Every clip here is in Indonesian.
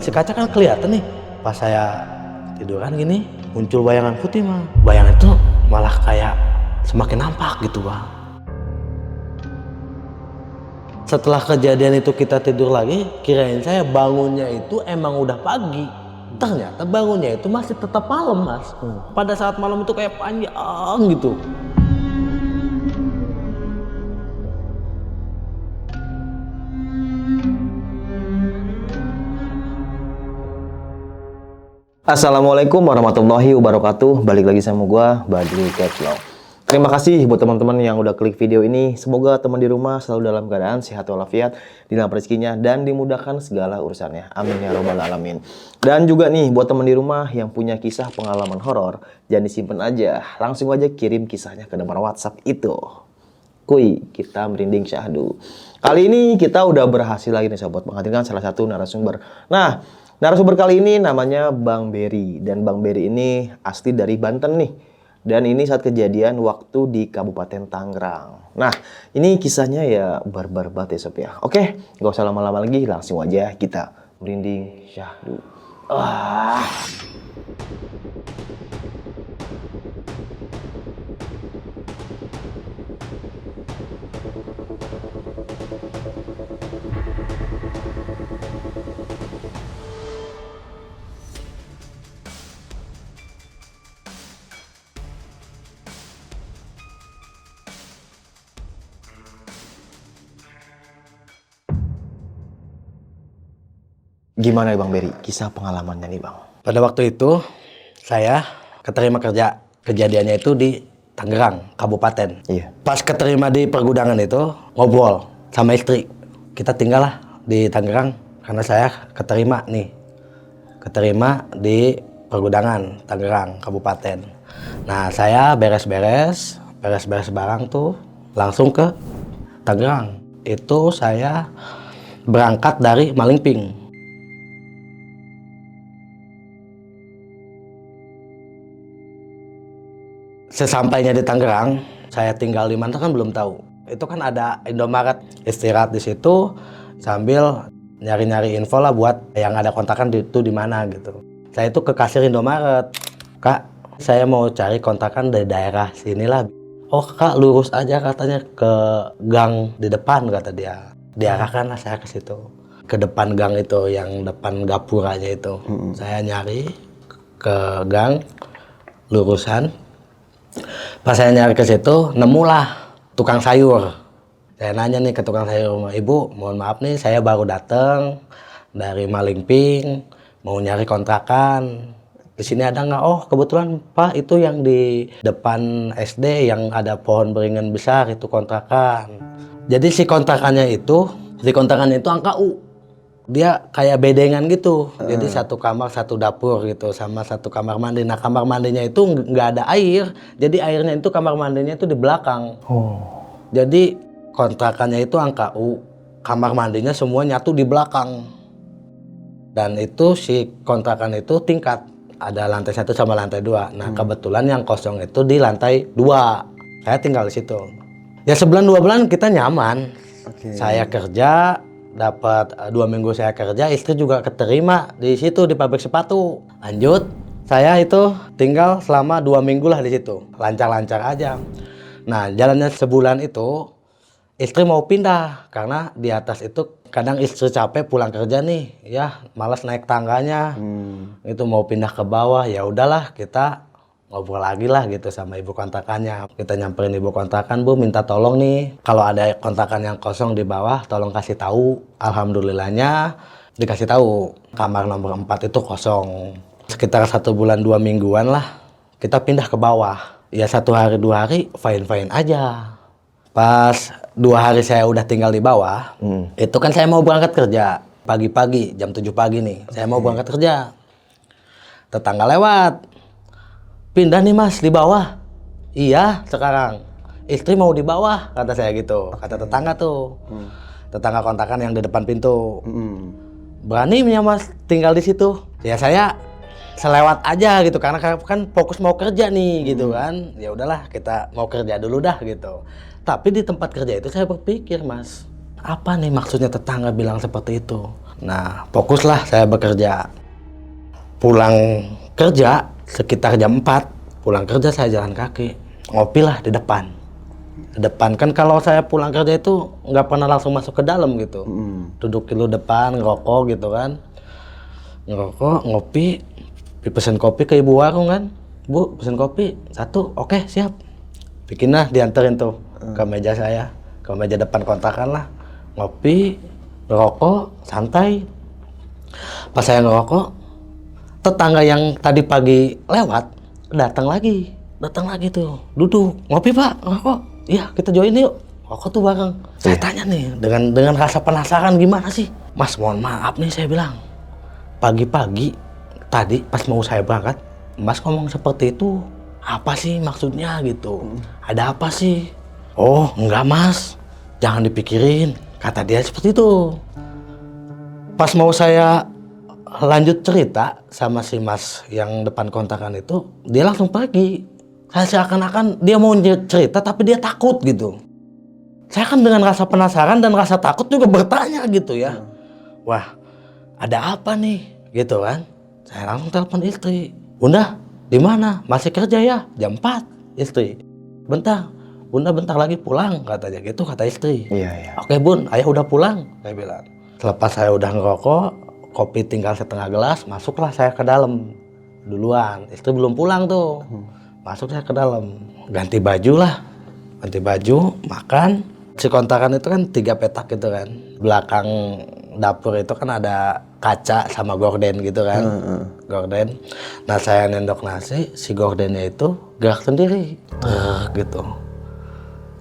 Si kaca kan kelihatan nih. Pas saya tiduran gini, muncul bayangan putih mah. Bayangan itu malah kayak semakin nampak gitu bang. Setelah kejadian itu kita tidur lagi, kirain saya bangunnya itu emang udah pagi. Ternyata bangunnya itu masih tetap malam mas. Pada saat malam itu kayak panjang gitu. Assalamualaikum warahmatullahi wabarakatuh. Balik lagi sama gua, Badri Catchlock. Terima kasih buat teman-teman yang udah klik video ini. Semoga teman di rumah selalu dalam keadaan sehat walafiat, dalam rezekinya dan dimudahkan segala urusannya. Amin ya robbal alamin. Dan juga nih buat teman di rumah yang punya kisah pengalaman horor, jangan disimpan aja. Langsung aja kirim kisahnya ke nomor WhatsApp itu. Kuy, kita merinding syahdu. Kali ini kita udah berhasil lagi nih sobat menghadirkan salah satu narasumber. Nah, narasumber kali ini namanya Bang Berry. Dan Bang Berry ini asli dari Banten nih. Dan ini saat kejadian waktu di Kabupaten Tangerang. Nah, ini kisahnya ya barbar banget ya sob ya. Oke, gak usah lama-lama lagi, langsung aja kita merinding syahdu. Gimana ya Bang Berry, kisah pengalamannya nih Bang? Pada waktu itu saya keterima kerja. Kejadiannya itu di Tangerang, Kabupaten. Iya. Pas keterima di pergudangan itu ngobrol sama istri. Kita tinggal lah di Tangerang karena saya keterima nih. Keterima di pergudangan Tangerang, Kabupaten. Nah saya beres-beres barang tuh langsung ke Tangerang. Itu saya berangkat dari Malingping. Sesampainya di Tangerang, saya tinggal di mana kan belum tahu. Itu kan ada Indomaret, istirahat di situ sambil nyari-nyari info lah buat yang ada kontakan itu di mana gitu. Saya itu ke kasir Indomaret, Kak, saya mau cari kontakan dari daerah sinilah. Oh Kak, lurus aja katanya ke gang di depan kata dia. Diarahkan lah saya ke situ, ke depan gang itu yang depan gapuranya itu. Saya nyari ke gang lurusan. Pas saya nyari ke situ, nemulah tukang sayur. Saya nanya nih ke tukang sayur, Ibu, mohon maaf nih, saya baru datang dari Malingping, mau nyari kontrakan. Di sini ada nggak? Oh, kebetulan Pak, itu yang di depan SD yang ada pohon beringin besar itu kontrakan. Jadi si kontrakannya itu angka U. Dia kayak bedengan gitu, jadi satu kamar satu dapur gitu sama satu kamar mandi. Nah kamar mandinya itu nggak ada air, jadi airnya itu kamar mandinya itu di belakang. Jadi kontrakannya itu angka U, kamar mandinya semua nyatu di belakang. Dan itu si kontrakan itu tingkat, ada lantai 1 sama lantai 2. Nah kebetulan yang kosong itu di lantai 2. Saya tinggal di situ. Ya sebulan 2 bulan kita nyaman. Saya kerja. Dapat 2 minggu saya kerja, istri juga keterima di situ di pabrik sepatu. Lanjut, saya itu tinggal selama 2 minggu lah di situ, lancar-lancar aja. Nah, jalannya sebulan itu istri mau pindah karena di atas itu kadang istri capek pulang kerja nih, ya malas naik tangganya, itu mau pindah ke bawah. Ya udahlah kita ngobrol lagi lah gitu sama ibu kontrakannya. Kita nyamperin ibu kontrakan, Bu, minta tolong nih kalau ada kontrakan yang kosong di bawah tolong kasih tahu. Alhamdulillahnya dikasih tahu kamar nomor 4 itu kosong. Sekitar 1 bulan 2 mingguan lah kita pindah ke bawah. Ya 1 hari 2 hari fine aja. Pas 2 hari saya udah tinggal di bawah, itu kan saya mau berangkat kerja pagi-pagi jam 7 pagi nih. Saya mau berangkat kerja. Tetangga lewat, pindah nih Mas di bawah. Iya sekarang istri mau di bawah kata saya gitu, kata tetangga tuh. Tetangga kontrakan yang di depan pintu. Beraninya Mas tinggal di situ. Ya saya selewat aja gitu karena kan fokus mau kerja nih gitu kan. Ya udahlah kita mau kerja dulu dah gitu. Tapi di tempat kerja itu saya berpikir Mas, apa nih maksudnya tetangga bilang seperti itu? Nah, fokuslah saya bekerja. Pulang kerja sekitar jam 4, pulang kerja saya jalan kaki. Ngopilah di depan. Di depan kan kalau saya pulang kerja itu nggak pernah langsung masuk ke dalam gitu. Duduk dulu depan, ngerokok gitu kan. Ngerokok, ngopi, pesen kopi ke ibu warung kan. Bu, pesen kopi, 1, oke siap. Bikinlah, dianterin tuh ke meja saya, ke meja depan kontrakan lah. Ngopi, ngerokok, santai. Pas saya ngerokok, tetangga yang tadi pagi lewat, datang lagi tuh, duduk, ngopi pak, ngerokok. Iya, kita join yuk, rokok tuh bareng. Saya tanya nih, dengan rasa penasaran gimana sih? Mas, mohon maaf nih saya bilang. Pagi-pagi, tadi pas mau saya berangkat, Mas ngomong seperti itu, apa sih maksudnya gitu? Ada apa sih? Oh, enggak Mas, jangan dipikirin, kata dia seperti itu. Pas mau saya lanjut cerita sama si Mas yang depan kontrakan itu, dia langsung pergi. Saya seakan-akan dia mau cerita tapi dia takut gitu. Saya kan dengan rasa penasaran dan rasa takut juga bertanya gitu ya. Wah, ada apa nih? Gitu kan. Saya langsung telepon istri. Bunda, di mana? Masih kerja ya? Jam 4, istri. Bentar, Bunda bentar lagi pulang, katanya gitu, kata istri. Iya. Oke Bun, ayah udah pulang, saya bilang. Selepas saya udah ngerokok, kopi tinggal setengah gelas, masuklah saya ke dalam duluan. Istri belum pulang tuh. Masuk saya ke dalam, ganti baju lah, ganti baju, makan. Si kontrakan itu kan 3 petak gitu kan. Belakang dapur itu kan ada kaca sama gorden gitu kan. Gorden. Nah saya nendok nasi, si gordennya itu gerak sendiri. Gitu.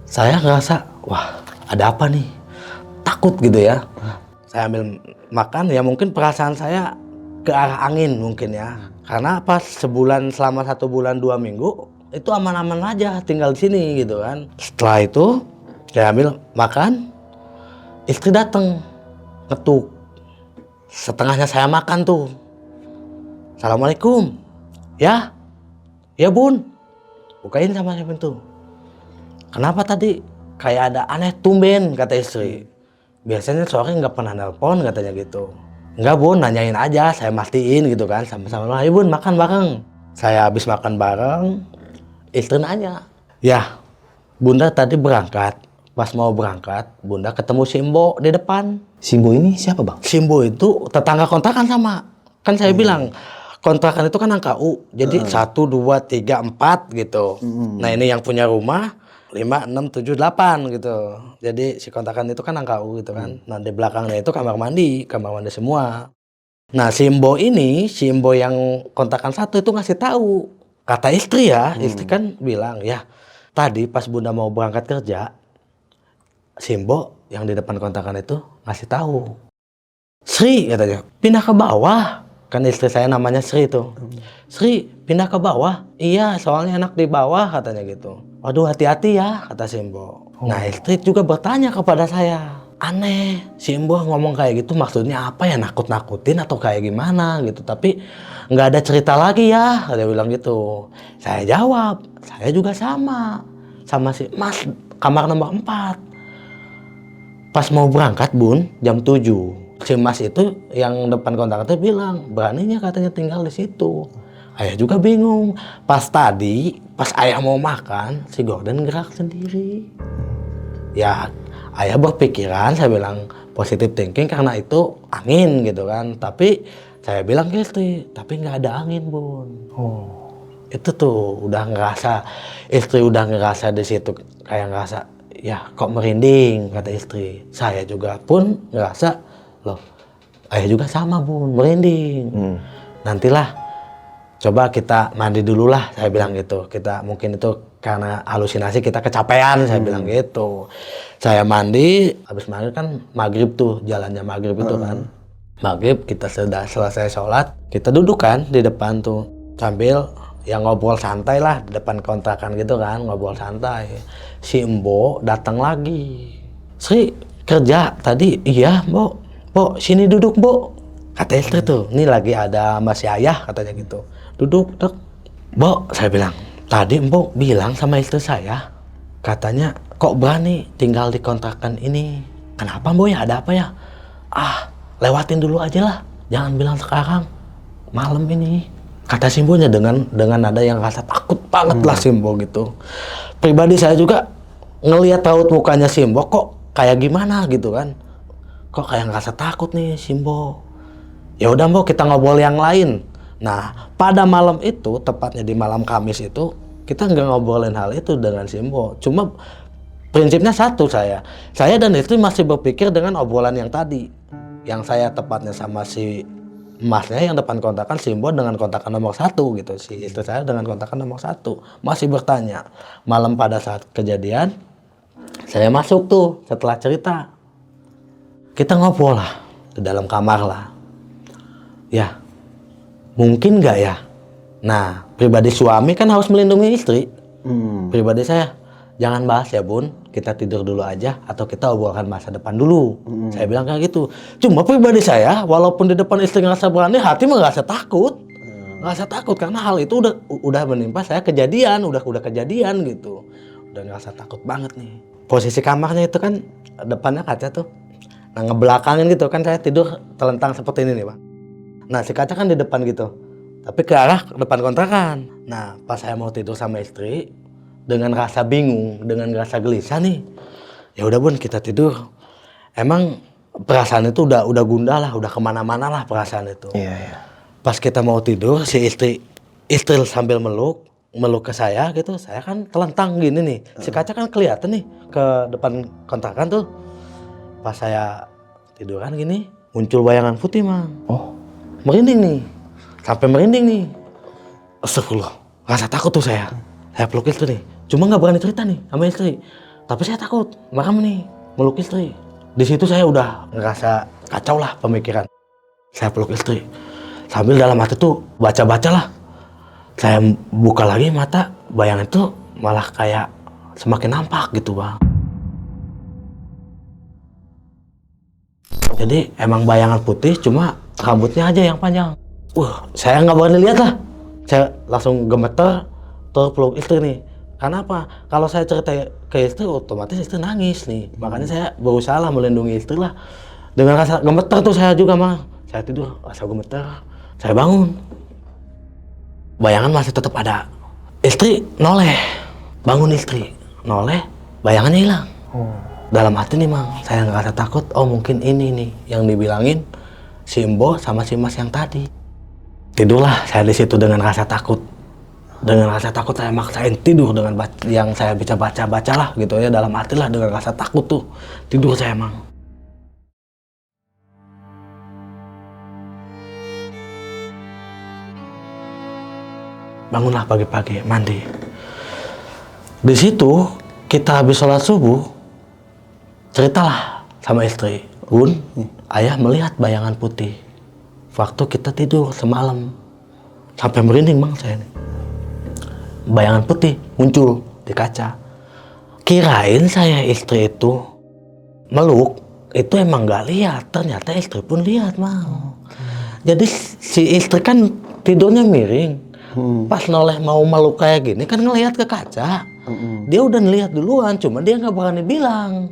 Saya ngerasa, wah ada apa nih? Takut gitu ya. Saya ambil makan, ya mungkin perasaan saya ke arah angin mungkin ya. Karena pas selama 1 bulan 2 minggu itu aman-aman aja tinggal di sini gitu kan. Setelah itu saya ambil makan, istri datang ngetuk. Setengahnya saya makan tuh. Assalamualaikum. Ya Bun. Bukain sama saya pintu. Kenapa tadi kayak ada aneh tumben, kata istri. Biasanya sore nggak pernah nelpon, katanya gitu. Enggak Bun, nanyain aja, saya mastiin gitu kan, sama-sama. Ayo Bun, makan bareng. Saya habis makan bareng, istri nanya. Ya, Bunda tadi berangkat. Pas mau berangkat, Bunda ketemu Simbo di depan. Simbo ini siapa bang? Simbo itu tetangga kontrakan sama. Kan saya bilang, kontrakan itu kan angka U. Jadi 1, 2, 3, 4 gitu. Nah ini yang punya rumah, 5, 6, 7, 8 gitu. Jadi si kontrakan itu kan angka U gitu kan. Nah di belakangnya itu kamar mandi semua. Nah Simbo yang kontrakan 1 itu ngasih tahu. Kata istri ya, istri kan bilang, ya tadi pas Bunda mau berangkat kerja, Simbo yang di depan kontrakan itu ngasih tahu. Sri katanya, pindah ke bawah. Kan istri saya namanya Sri itu. Sri, pindah ke bawah. Iya, soalnya enak di bawah katanya gitu. Waduh, hati-hati ya, kata Simbo. Nah, istri juga bertanya kepada saya. Aneh, Simbo ngomong kayak gitu maksudnya apa ya? Nakut-nakutin atau kayak gimana gitu. Tapi nggak ada cerita lagi ya, dia bilang gitu. Saya jawab, saya juga sama si Mas, kamar nomor 4. Pas mau berangkat Bun, jam 7. Si Mas itu yang depan kontrakan itu bilang, beraninya katanya tinggal di situ. Ayah juga bingung. Pas ayah mau makan, si Gordon gerak sendiri. Ya, ayah berpikiran, saya bilang positive thinking karena itu angin gitu kan. Tapi saya bilang ke istri, tapi nggak ada angin Bun. Itu tuh istri udah ngerasa di situ kayak ngerasa, ya kok merinding, kata istri. Saya juga pun ngerasa, loh, ayah juga sama Bun, merinding. Nantilah, coba kita mandi dulu lah, saya bilang gitu. Kita mungkin itu karena halusinasi kita kecapean, saya bilang gitu. Saya mandi, habis mandi kan maghrib tuh, jalannya maghrib itu kan. Maghrib kita sudah selesai sholat, kita duduk kan di depan tuh, sambil ya ngobrol santai lah di depan kontrakan gitu kan, ngobrol santai. Si Embo datang lagi. Sri, kerja tadi? Iya, Mbok, sini duduk, Mbok. Kata istri tuh, ini lagi ada masih ayah katanya gitu. Duduk, dek. Mbok, saya bilang, tadi Mbok bilang sama istri saya, katanya kok berani tinggal di kontrakan ini. Kenapa Mbok ya, ada apa ya? lewatin dulu aja lah, jangan bilang sekarang, malam ini. Kata Simbonya dengan nada yang rasa takut banget lah Simbo gitu. Pribadi saya juga ngelihat raut mukanya Simbo kok kayak gimana gitu kan. Kok kayak ngerasa takut nih Simbo. Ya udah Mbok, kita ngobrol yang lain. Nah, pada malam itu, tepatnya di malam Kamis itu, kita nggak ngobrolin hal itu dengan Simbo. Cuma prinsipnya satu, saya dan istri masih berpikir dengan obrolan yang tadi. Yang saya tepatnya sama si Masnya yang depan kontakan, Simbo dengan kontakan nomor 1 gitu. Si istri saya dengan kontakan nomor 1. Masih bertanya. Malam pada saat kejadian, saya masuk tuh setelah cerita. Kita ngobrol lah, di dalam kamar lah. Ya, mungkin nggak ya? Nah, pribadi suami kan harus melindungi istri. Pribadi saya, jangan bahas ya Bun, kita tidur dulu aja atau kita obrolkan masa depan dulu. Saya bilang kayak gitu. Cuma pribadi saya, walaupun di depan istri ngerasa berani, hati mah ngerasa takut. Ngerasa takut karena hal itu udah menimpa saya kejadian, udah kejadian gitu. Udah ngerasa takut banget nih. Posisi kamarnya itu kan depannya kaca tuh. Nah, ngebelakangin gitu kan, saya tidur telentang seperti ini nih Bang. Nah, si kaca kan di depan gitu, tapi ke arah depan kontrakan. Nah, pas saya mau tidur sama istri, dengan rasa bingung, dengan rasa gelisah nih, ya udah Bun, kita tidur. Emang perasaan itu udah gundah lah, udah kemana-mana lah perasaan itu. Iya. Pas kita mau tidur, si istri sambil meluk ke saya gitu, saya kan telentang gini nih. Si kaca kan kelihatan nih ke depan kontrakan tuh. Pas saya tiduran gini, muncul bayangan putih Mang. Oh. Merinding nih, sampai merinding nih. Astagfirullah, rasa takut tuh saya. Saya peluk istri nih, cuma nggak berani cerita nih sama istri. Tapi saya takut, makam nih, meluk istri. Di situ saya udah ngerasa kacau lah pemikiran. Saya peluk istri, sambil dalam hati tuh baca-baca lah. Saya buka lagi mata, bayangan itu malah kayak semakin nampak gitu Bang. Jadi emang bayangan putih, cuma rambutnya aja yang panjang. Saya nggak berani lihat lah. Saya langsung gemeter, terus peluk istri nih. Karena apa? Kalau saya cerita ke istri, otomatis istri nangis nih. Makanya saya berusaha lah melindungi istri lah. Dengan rasa gemeter tuh saya juga Mang. Saya tidur, rasa gemeter. Saya bangun. Bayangan masih tetap ada. Istri noleh. Bangun istri. Noleh, bayangannya hilang. Dalam hati nih Mang, saya ngerasa takut. Oh mungkin ini nih yang dibilangin Simbo sama si Mas yang tadi. Tidurlah saya di situ dengan rasa takut. Dengan rasa takut saya maksain tidur dengan yang saya bisa baca lah gitu ya, dalam hati lah dengan rasa takut tuh tidur saya Mang. Bangunlah pagi-pagi mandi. Di situ kita habis sholat subuh. Ceritalah sama istri, Bun, ayah melihat bayangan putih waktu kita tidur semalam. Sampai merinding Bang saya nih. Bayangan putih muncul di kaca. Kirain saya istri itu meluk, itu emang gak lihat. Ternyata istri pun lihat Bang. Jadi si istri kan tidurnya miring. Pas noleh mau meluk kayak gini kan ngelihat ke kaca. Dia udah ngelihat duluan, cuma dia gak berani bilang.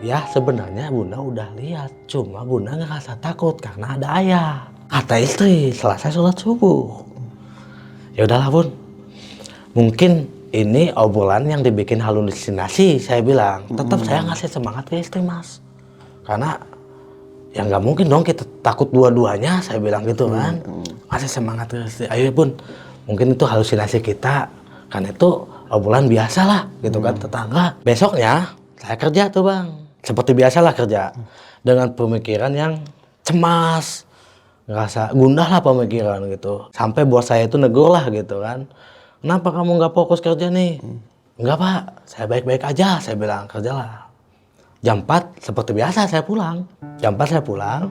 Ya sebenarnya Bunda udah lihat, cuma Bunda ngerasa takut karena ada ayah. Kata istri selesai sholat subuh. Ya udahlah Bun, mungkin ini obrolan yang dibikin halusinasi, saya bilang. Tetap saya ngasih semangat ke istri Mas. Karena ya nggak mungkin dong kita takut dua-duanya, saya bilang gitu kan. Ngasih semangat ke istri, ayo Bun, mungkin itu halusinasi kita. Kan itu obrolan biasa lah gitu kan, tetangga. Besoknya saya kerja tuh Bang. Seperti biasalah kerja, dengan pemikiran yang cemas, ngerasa gundah lah pemikiran gitu. Sampai bos saya itu negur lah gitu kan. Kenapa kamu nggak fokus kerja nih? Enggak Pak, saya baik-baik aja, saya bilang, kerjalah. Jam 4 seperti biasa saya pulang. Jam 4 saya pulang,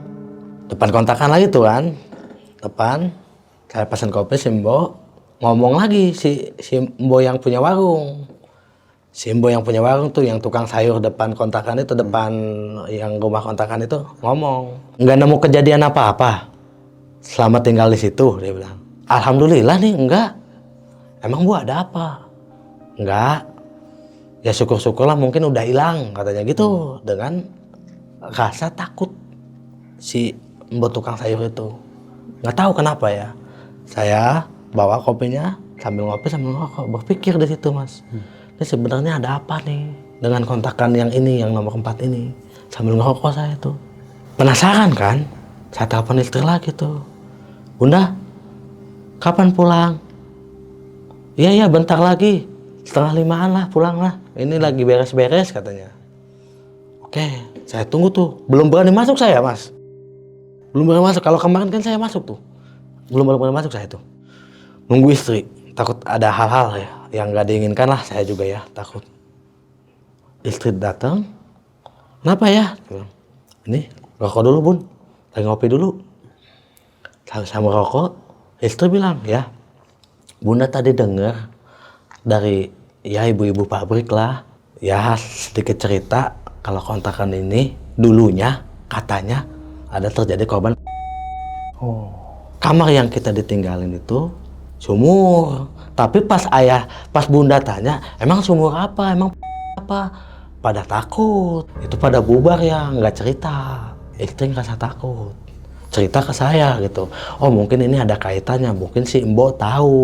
depan kontrakan lagi tuh kan. Depan, saya pesan kopi Simbo, ngomong lagi si Simbo yang punya warung. Simbo yang punya warung tuh, yang tukang sayur depan kontrakan itu, depan yang rumah kontrakan itu, ngomong. Nggak nemu kejadian apa-apa selama tinggal di situ, dia bilang. Alhamdulillah nih, enggak. Emang Bu ada apa? Enggak. Ya syukur-syukurlah mungkin udah hilang, katanya gitu. Dengan rasa takut si mbok tukang sayur itu. Nggak tahu kenapa ya. Saya bawa kopinya sambil ngopi sambil ngerokok, berpikir di situ Mas. Ini sebenarnya ada apa nih dengan kontakan yang ini, yang nomor 4 ini. Sambil ngerokok saya tuh. Penasaran kan? Saya telepon istri lagi tuh. Bunda, kapan pulang? Iya bentar lagi. 4:30 lah pulang lah. Ini lagi beres-beres katanya. Oke, saya tunggu tuh. Belum berani masuk saya Mas. Belum berani masuk. Kalau kemarin kan saya masuk tuh. Belum berani masuk saya tuh. Nunggu istri. Takut ada hal-hal ya yang gak diinginkan lah, saya juga ya takut. Istri datang. Kenapa ya? Ini rokok dulu bun. Lagi ngopi dulu. Sama rokok. Istri bilang ya. Bunda tadi dengar dari ya ibu-ibu pabrik lah. Ya sedikit cerita. Kalau kontrakan ini dulunya katanya ada terjadi korban. Kamar yang kita ditinggalin itu sumur. Tapi pas bunda tanya, emang sumur apa? Emang apa? Pada takut. Itu pada bubar ya, nggak cerita. Istri ngerasa takut. Cerita ke saya gitu. Oh mungkin ini ada kaitannya. Mungkin si Mbok tahu.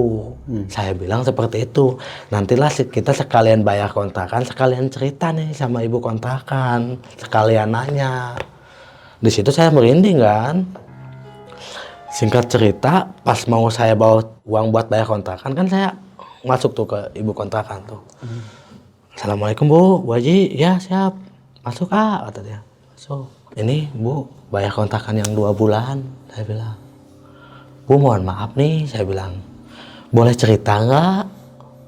Saya bilang seperti itu. Nantilah kita sekalian bayar kontrakan, sekalian cerita nih sama ibu kontrakan. Sekalian nanya. Di situ saya merinding kan. Singkat cerita, pas mau saya bawa uang buat bayar kontrakan, kan saya masuk tuh ke ibu kontrakan tuh. Assalamualaikum Bu Haji, ya siap. Masuk kata dia. Masuk. Ini Bu, bayar kontrakan yang 2 bulan, saya bilang. Bu mohon maaf nih, saya bilang. Boleh cerita nggak?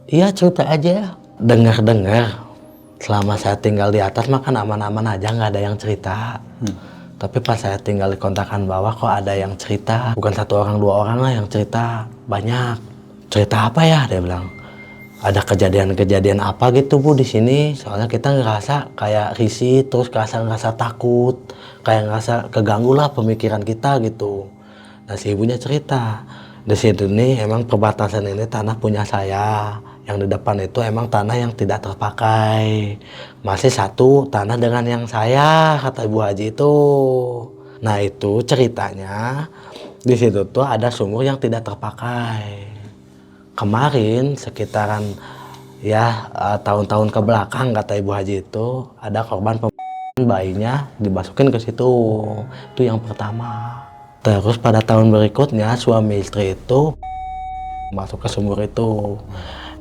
Iya cerita aja. Dengar-dengar, selama saya tinggal di atas makan aman-aman aja, nggak ada yang cerita. Tapi pas saya tinggal di kontrakan bawah kok ada yang cerita. Bukan 1 orang 2 orang lah yang cerita. Banyak. Cerita apa ya? Dia bilang. Ada kejadian-kejadian apa gitu Bu di sini. Soalnya kita ngerasa kayak risih, terus ngerasa takut. Kayak ngerasa keganggu lah pemikiran kita gitu. Nah si ibunya cerita. Di situ nih emang perbatasan ini tanah punya saya. Yang di depan itu emang tanah yang tidak terpakai. Masih satu tanah dengan yang saya, kata Ibu Haji itu. Nah itu ceritanya di situ tuh ada sumur yang tidak terpakai. Kemarin sekitaran ya tahun-tahun ke belakang kata Ibu Haji itu ada korban bayinya dimasukin ke situ. Itu yang pertama. Terus pada tahun berikutnya suami istri itu masuk ke sumur itu.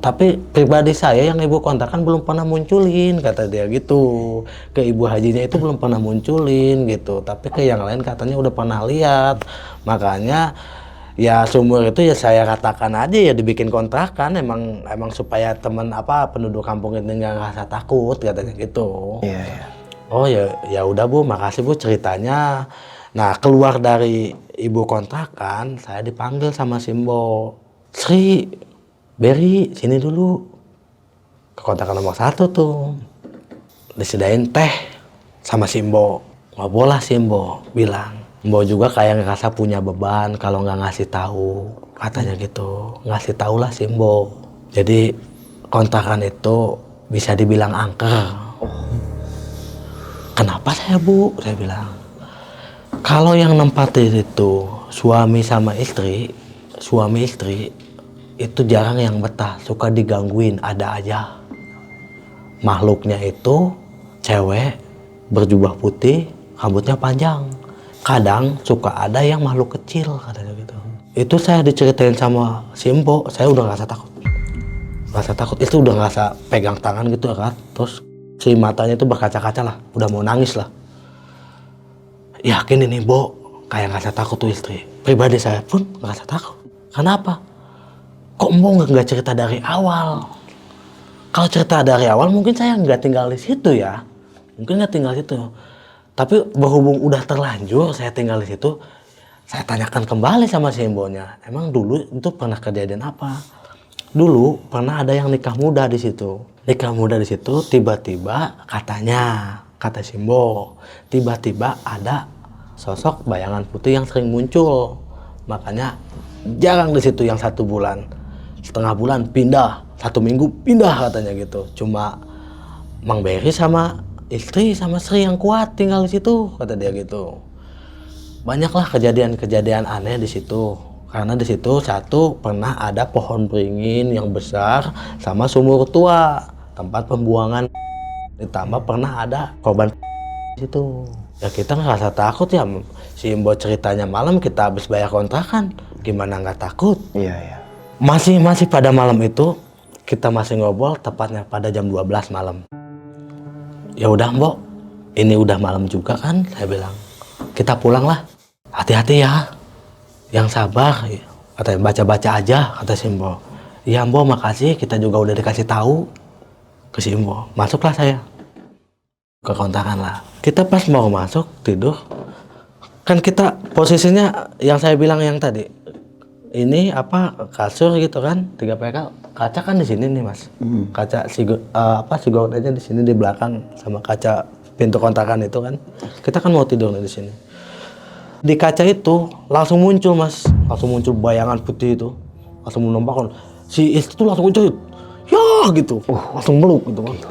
Tapi pribadi saya yang ibu kontrakan belum pernah munculin, kata dia gitu. Ke Ibu Hajinya itu belum pernah munculin gitu. Tapi ke yang lain katanya udah pernah lihat. Makanya ya sumur itu ya saya katakan aja ya dibikin kontrakan emang supaya penduduk kampung ini nggak ngerasa takut katanya gitu. Iya. Oh ya udah Bu, makasih Bu ceritanya. Nah keluar dari ibu kontrakan saya dipanggil sama Simbo. Sri, Beri, sini dulu. Ke kontrakan nomor 1 tuh. Disediain teh sama Simbo. Ngobrol lah Simbo bilang. Mbok juga kayak ngerasa punya beban kalau nggak ngasih tahu. Katanya gitu. Ngasih tahu lah Simbo. Jadi kontrakan itu bisa dibilang angker. Kenapa saya Bu? Saya bilang. Kalau yang nempatin itu suami istri itu jarang yang betah, suka digangguin, ada aja. Makhluknya itu cewek berjubah putih, rambutnya panjang. Kadang suka ada yang makhluk kecil, katanya gitu. Itu saya diceritain sama Simbo, saya udah ngerasa takut. Ngerasa takut, itu udah ngerasa pegang tangan gitu kan. Terus si matanya itu berkaca-kaca lah, udah mau nangis lah. Yakin ini Bo, kayak ngerasa takut tuh istri. Pribadi saya pun ngerasa takut. Kenapa? Kok Mbok nggak cerita dari awal? Kalau cerita dari awal mungkin saya nggak tinggal di situ ya. Mungkin nggak tinggal di situ. Tapi berhubung udah terlanjur saya tinggal di situ, saya tanyakan kembali sama si Mboknya. Emang dulu itu pernah kejadian apa? Dulu pernah ada yang nikah muda di situ. Nikah muda di situ tiba-tiba katanya, kata si Mbok, tiba-tiba ada sosok bayangan putih yang sering muncul. Makanya jarang di situ yang 1 bulan. Setengah bulan pindah, 1 minggu pindah katanya gitu. Cuma Mang Beri sama istri sama Sri yang kuat tinggal di situ, kata dia gitu. Banyaklah kejadian-kejadian aneh di situ. Karena di situ satu pernah ada pohon beringin yang besar sama sumur tua, tempat pembuangan. Ditambah pernah ada korban di situ. Ya kita ngerasa takut ya. Si Imbo ceritanya malam kita habis bayar kontrakan. Gimana nggak takut? Iya, iya. Masih pada malam itu kita masih ngobrol tepatnya pada jam 12 malam. Ya udah Mbok, ini udah malam juga kan, saya bilang. Kita pulang lah. Hati-hati ya. Yang sabar, katanya baca-baca aja, kata si Mbok. Iya Mbok, makasih, kita juga udah dikasih tahu ke si Mbok. Masuklah saya ke kontrakan lah. Kita pas mau masuk tidur, kan kita posisinya yang saya bilang yang tadi. Ini apa kasur gitu kan, 3 PK, kaca kan di sini nih Mas. Kaca si gordenya di sini di belakang sama kaca pintu kontrakan itu kan. Kita kan mau tidur nih di sini. Di kaca itu langsung muncul Mas, langsung muncul bayangan putih itu, langsung menampakkan si istri itu langsung muncul, ya gitu, langsung meluk gitu Mas.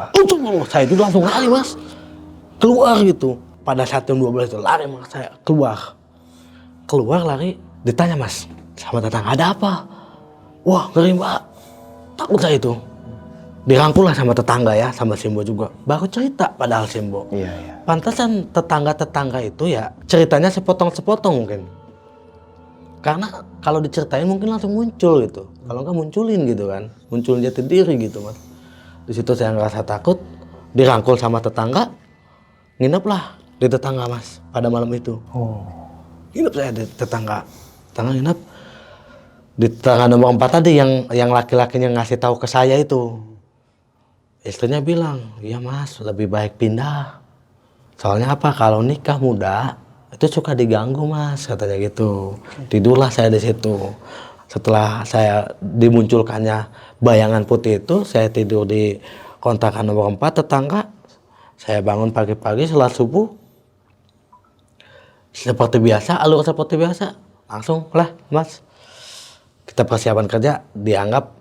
Saya juga langsung lari Mas, keluar gitu. Pada saat jam 12 itu lari Mas, saya keluar lari, ditanya Mas sama tetangga, ada apa? Wah ngeri Mbak, takut saya itu. Dirangkul lah sama tetangga ya, sama Simbo juga. Baru cerita padahal Simbo. Iya, iya. Pantasan tetangga-tetangga itu ya ceritanya sepotong-sepotong mungkin. Karena kalau diceritain mungkin langsung muncul gitu. Kalau nggak munculin gitu kan, munculin jati diri gitu Mas. Di situ saya ngerasa takut, dirangkul sama tetangga, nginep lah di tetangga Mas pada malam itu. Oh. Nginep saya di tetangga nginep. Di tetangga nomor 4 tadi yang laki-lakinya ngasih tahu ke saya itu. Istrinya bilang, iya Mas, lebih baik pindah. Soalnya apa? Kalau nikah muda itu suka diganggu Mas, katanya gitu. Tidurlah saya di situ. Setelah saya dimunculkannya bayangan putih itu, saya tidur di kontrakan nomor 4 tetangga. Saya bangun pagi-pagi setelah subuh. Seperti biasa, alur seperti biasa. Langsung lah Mas, kita persiapan kerja, dianggap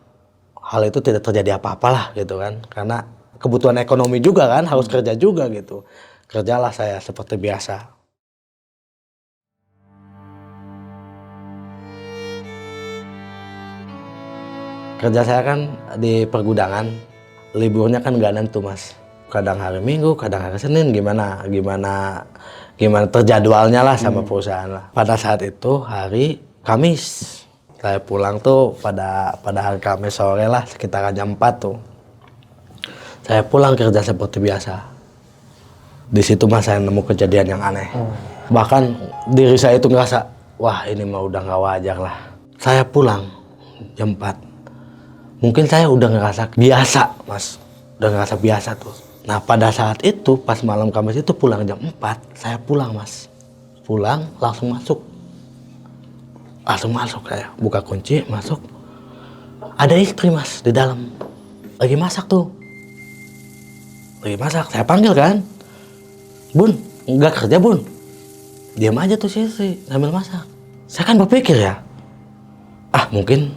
hal itu tidak terjadi apa-apalah gitu kan, karena kebutuhan ekonomi juga kan, harus kerja juga gitu. Kerjalah saya seperti biasa. Kerja saya kan di pergudangan, liburnya kan nggak nentu Mas. Kadang hari Minggu, kadang hari Senin, gimana terjadwalnya lah sama perusahaan lah. Pada saat itu hari Kamis. Saya pulang tuh pada hari Kamis sore lah, sekitar jam 4 tuh. Saya pulang kerja seperti biasa. Di situ Mas saya nemu kejadian yang aneh. Bahkan diri saya itu ngerasa, wah ini mah udah nggak wajar lah. Saya pulang jam 4. Mungkin saya udah ngerasa biasa Mas. Udah ngerasa biasa tuh. Nah pada saat itu, pas malam Kamis itu pulang jam 4, saya pulang Mas. Pulang langsung masuk. Langsung masuk saya, buka kunci, masuk. Ada istri Mas di dalam, lagi masak tuh. Lagi masak, saya panggil kan. Bun, nggak kerja Bun. Diam aja tuh si istri, sambil masak. Saya kan berpikir ya, mungkin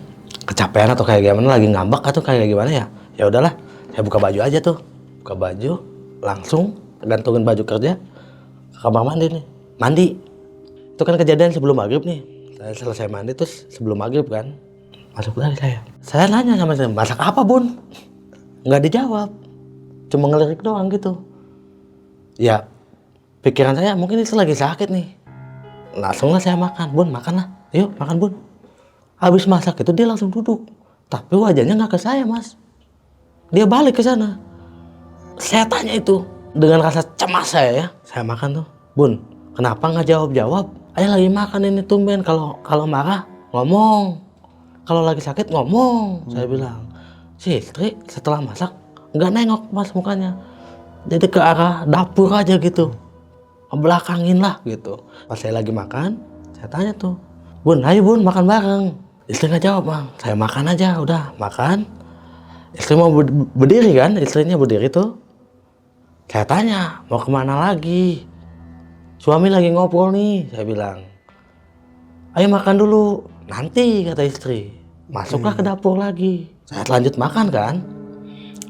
kecapean atau kayak gimana, lagi ngambek atau kayak gimana ya. Ya udahlah, saya buka baju aja tuh. Buka baju, langsung gantungin baju kerja ke kamar mandi nih. Mandi. Itu kan kejadian sebelum maghrib nih. Saya selesai mandi terus sebelum maghrib kan, masuk lagi saya. Saya nanya sama saya, masak apa Bun? Nggak dijawab, cuma ngelirik doang gitu. Ya, pikiran saya mungkin itu lagi sakit nih. Langsung lah saya makan, Bun makan lah, yuk makan Bun. Habis masak itu dia langsung duduk, tapi wajahnya nggak ke saya Mas. Dia balik ke sana. Saya tanya itu dengan rasa cemas saya ya. Saya makan tuh, Bun, kenapa nggak jawab-jawab? Ayah lagi makan ini tumben, kalau marah ngomong, kalau lagi sakit ngomong. Saya bilang, si istri setelah masak nggak nengok Mas mukanya, jadi ke arah dapur aja gitu, ngebelakangin lah gitu. Pas saya lagi makan, saya tanya tuh, Bun, ayo Bun makan bareng. Istri nggak jawab Bang, saya makan aja, udah makan. Istri mau berdiri kan, istrinya berdiri tuh. Saya tanya, mau kemana lagi? Suami lagi ngobrol nih, saya bilang. Ayo makan dulu, nanti kata istri. Masuklah ke dapur lagi. Saya lanjut makan kan.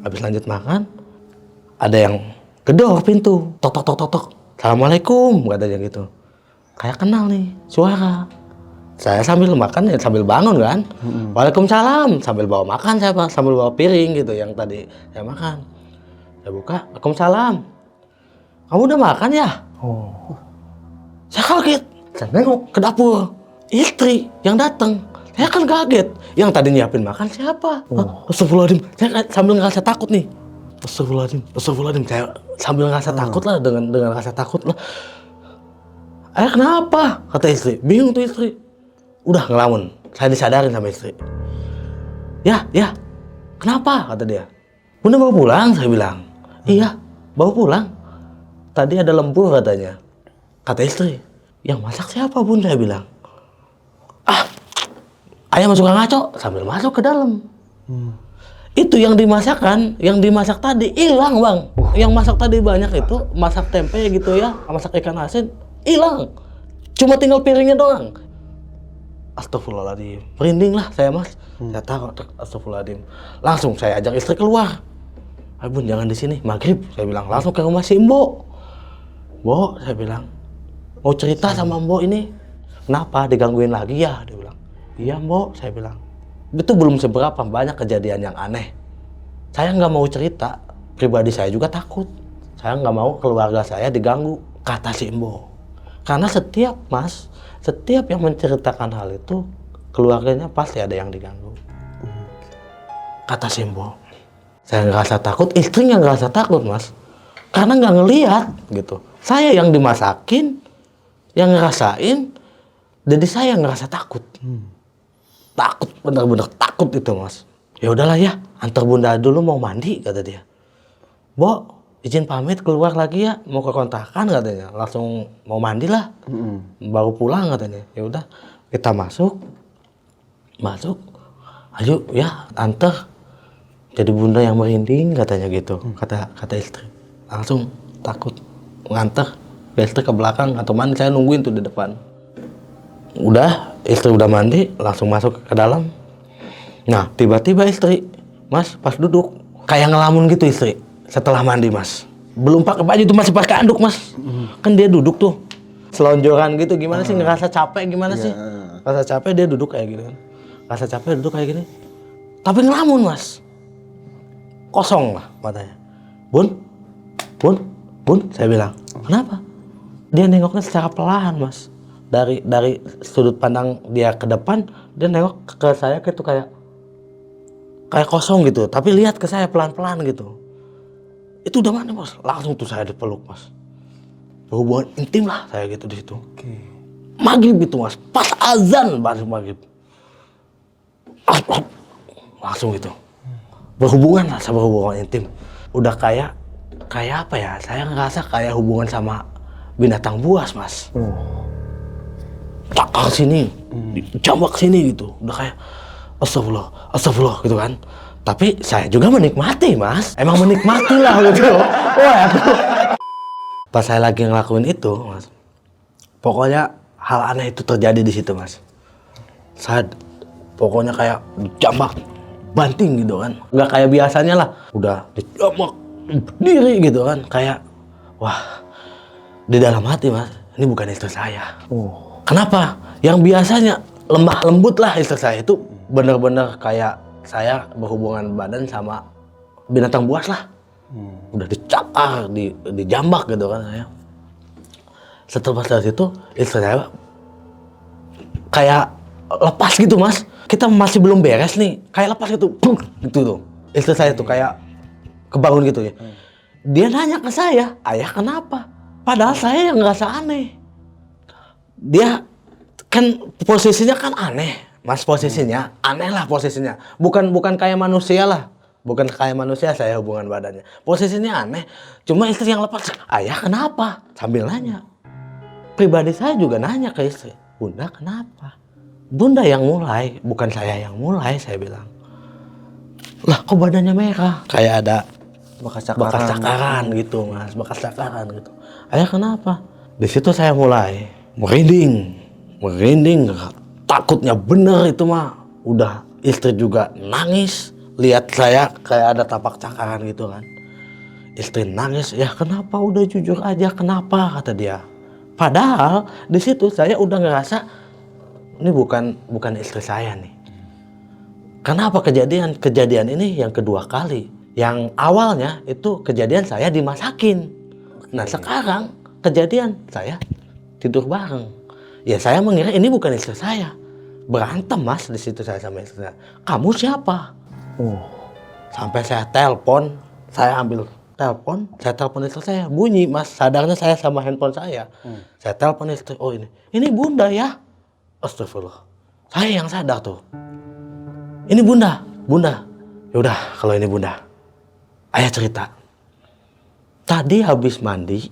Habis lanjut makan, ada yang gedor pintu. Tok tok tok tok tok. Assalamualaikum katanya gitu. kayak kenal nih suara. Saya sambil makan ya sambil bangun kan. Waalaikumsalam, sambil bawa makan saya Pak, sambil bawa piring gitu yang tadi saya makan. Saya buka, Waalaikumsalam. Kamu udah makan ya? Saya kaget. Saya nengok ke dapur. Istri yang datang. Saya kan kaget. Yang tadi nyiapin makan siapa? Astagfirullahaladzim. Saya sambil ngerasa takut nih. Astagfirullahaladzim. Saya sambil ngerasa takut lah dengan rasa takut lah. Ayah kenapa? Kata istri. Bingung tuh istri. Udah ngelamun. Saya disadarin sama istri. Ya. Kenapa? Kata dia. Bunda bawa pulang? Saya bilang. Iya, bawa pulang. Tadi ada lembur katanya. Kata istri. Yang masak siapa Bun? Saya bilang. Ayah masuk ngaco sambil masuk ke dalam. Itu yang dimasak tadi hilang Bang. Yang masak tadi banyak itu, masak tempe gitu ya, masak ikan asin, hilang. Cuma tinggal piringnya doang. Astagfirullahaladzim. Merinding lah saya Mas. Saya tahu astagfirullahaladzim. Langsung saya ajak istri keluar. Bun jangan di sini, maghrib. Saya bilang langsung ke rumah si Mbok. Mbok, saya bilang mau cerita sama Mbok ini. Kenapa digangguin lagi ya? Dia bilang. Iya Mbok, saya bilang. Itu belum seberapa banyak kejadian yang aneh. Saya nggak mau cerita, pribadi saya juga takut. Saya nggak mau keluarga saya diganggu, kata si Mbok. Karena setiap yang menceritakan hal itu, keluarganya pasti ada yang diganggu. Kata si Mbok. Saya ngerasa takut, istrinya ngerasa takut Mas. Karena nggak ngelihat gitu. Saya yang dimasakin, yang ngerasain, jadi saya ngerasa takut. Takut, bener-bener takut itu Mas. Ya udahlah ya, antar Bunda dulu mau mandi kata dia. Bo, izin pamit keluar lagi ya, mau ke kontrakan katanya. Langsung mau mandi lah, baru pulang katanya. Ya udah, kita masuk. Ayo ya, antar. Jadi Bunda yang merinding katanya gitu, kata istri. Langsung takut nganter, istri ke belakang atau mandi, saya nungguin tuh di depan. Udah, istri udah mandi, langsung masuk ke dalam. Nah, tiba-tiba istri, Mas, pas duduk, kayak ngelamun gitu istri, setelah mandi Mas. Belum pakai baju tuh, masih pakai anduk Mas. Kan dia duduk tuh, selonjoran gitu, gimana sih, ngerasa capek gimana sih? Rasa capek dia duduk kayak gitu kan. Rasa capek duduk kayak gini. Tapi ngelamun Mas. Kosong lah matanya. Bun, saya bilang, kenapa? Dia nengoknya secara pelan Mas. Dari sudut pandang dia ke depan, dia nengok ke saya gitu kayak kosong gitu, tapi lihat ke saya pelan-pelan gitu. Itu udah mana Mas? Langsung tuh saya dipeluk Mas. Berhubungan intim lah saya gitu di situ. Maghrib itu Mas, pas azan baru maghrib. Langsung gitu. Berhubungan lah, sama hubungan intim. Udah kayak apa ya? Saya ngerasa kayak hubungan sama binatang buas Mas. Cakar sini, jambak sini gitu. Udah kayak astagfirullah gitu kan. Tapi saya juga menikmati Mas. Emang menikmati lah gitu. Wah, pas saya lagi ngelakuin itu Mas, pokoknya hal aneh itu terjadi di situ Mas. Saya pokoknya kayak dijambak, banting gitu kan. Nggak kayak biasanya lah. Udah dijambak, berdiri gitu kan. Kayak, wah, di dalam hati Mas, ini bukan istri saya. Kenapa? Yang biasanya lemah lembut lah istri saya itu bener-bener kayak saya berhubungan badan sama binatang buas lah. Udah dicakar, dijambak gitu kan saya. Setelah dari itu istri saya kayak lepas gitu Mas. Kita masih belum beres nih, kayak lepas gitu. Gitu tuh. Istri saya tuh kayak kebangun gitu ya. Dia nanya ke saya, ayah kenapa? Padahal saya yang ngerasa aneh. Dia kan posisinya kan aneh, Mas, posisinya aneh lah posisinya. Bukan kayak manusia lah. Bukan kayak manusia saya hubungan badannya. Posisinya aneh. Cuma istri yang lepas, ayah kenapa? Sambil nanya. Pribadi saya juga nanya ke istri, Bunda kenapa? Bunda yang mulai, bukan saya yang mulai, saya bilang. Lah kok badannya merah? Kayak ada bekas cakaran gitu Mas, bekas cakaran gitu. Ayah kenapa? Di situ saya mulai merinding, takutnya bener itu mah. Udah istri juga nangis, lihat saya kayak ada tapak cakaran gitu kan. Istri nangis, ya kenapa udah jujur aja kenapa kata dia. Padahal di situ saya udah ngerasa ini bukan istri saya nih. Kenapa kejadian ini yang kedua kali? Yang awalnya itu kejadian saya dimasakin. Nah sekarang kejadian saya tidur bareng. Ya saya mengira ini bukan istri saya. Berantem mas di situ saya sama istri saya. Kamu siapa? Sampai saya telepon, saya ambil telepon, saya telepon istri saya. Bunyi mas, sadarnya saya sama handphone saya. Saya telepon istri, oh ini bunda ya. Astagfirullah. Saya yang sadar tuh. Ini bunda. Yaudah kalau ini bunda. Ayah cerita. Tadi habis mandi,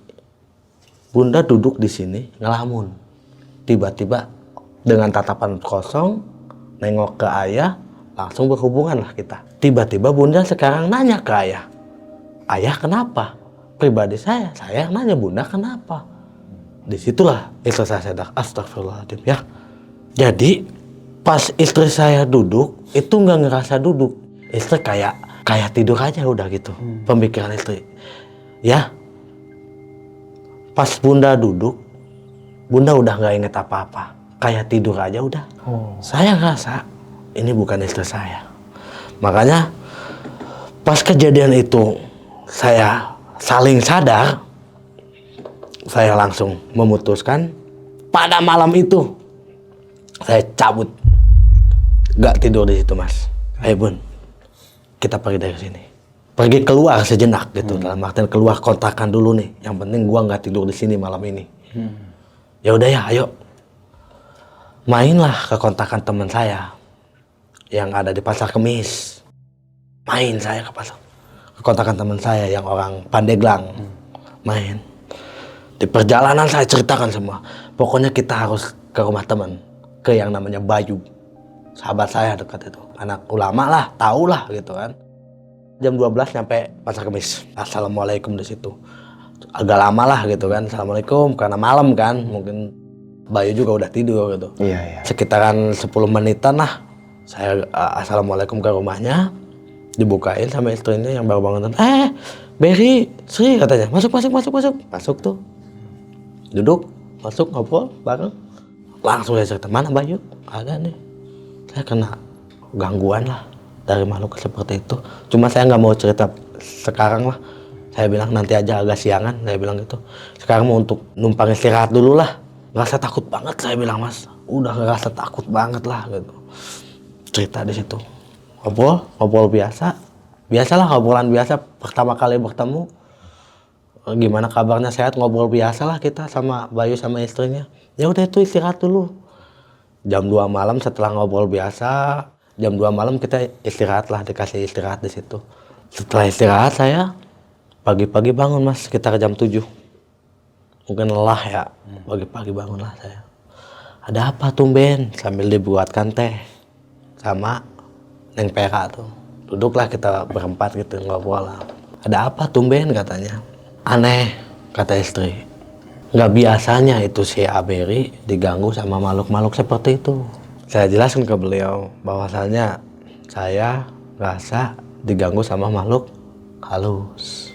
bunda duduk di sini ngelamun. Tiba-tiba dengan tatapan kosong, nengok ke ayah, langsung berhubungan lah kita. Tiba-tiba bunda sekarang nanya ke ayah. Ayah kenapa? Pribadi saya yang nanya bunda kenapa? Disitulah istri saya sadar. Astagfirullahaladzim ya. Jadi pas istri saya duduk, itu nggak ngerasa duduk. Istri kayak tidur aja udah gitu. Pemikiran istri. Ya. Pas bunda duduk, bunda udah nggak inget apa-apa. Kayak tidur aja udah. Saya ngerasa ini bukan istri saya. Makanya pas kejadian itu saya saling sadar. Saya langsung memutuskan pada malam itu saya cabut. Gak tidur di situ mas. Ayo bun, kita pergi dari sini. Pergi keluar sejenak gitu. Dalam artian keluar kontrakan dulu nih. Yang penting gua nggak tidur di sini malam ini. Ya udah ya, ayo. Mainlah ke kontrakan teman saya yang ada di Pasar Kemis. Main saya ke kontrakan teman saya yang orang Pandeglang. Main. Di perjalanan saya ceritakan semua. Pokoknya kita harus ke rumah teman, ke yang namanya Bayu. Sahabat saya dekat itu. Anak ulama lah, tahu lah gitu kan. Jam 12 nyampe Pasar Kemis. Assalamualaikum di situ. Agak lama lah gitu kan. Assalamualaikum karena malam kan. Mungkin Bayu juga udah tidur gitu. Iya. Sekitaran 10 menitan lah. Saya assalamualaikum ke rumahnya. Dibukain sama istrinya yang baru bangun. Berry, Sri katanya. Masuk. Masuk tuh. Duduk, masuk ngobrol bareng. Langsung saya cerita, mana Bayu? Ada nih. Saya kena gangguan lah dari makhluk seperti itu. Cuma saya nggak mau cerita sekarang lah. Saya bilang nanti aja agak siangan. Saya bilang gitu. Sekarang mau untuk numpang istirahat dulu lah. Ngerasa takut banget saya bilang mas. Udah ngerasa takut banget lah gitu. Cerita di situ. Ngobrol biasa. Biasalah ngobrolan biasa. Pertama kali bertemu. Gimana kabarnya sehat, ngobrol biasa lah kita sama Bayu sama istrinya. Ya udah itu istirahat dulu. Jam 2 malam setelah ngobrol biasa, jam 2 malam kita istirahat lah, dikasih istirahat di situ. Setelah istirahat saya pagi-pagi bangun mas, sekitar jam 7. Mungkin lelah ya, pagi-pagi bangun lah saya. Ada apa tumben? Sambil dibuatkan teh sama Neng Pera tuh. Duduklah kita berempat gitu ngobrol lah. Ada apa tumben katanya. Aneh, kata istri. Nggak biasanya itu si Berry diganggu sama makhluk-makhluk seperti itu. Saya jelasin ke beliau bahwasanya saya rasa diganggu sama makhluk halus.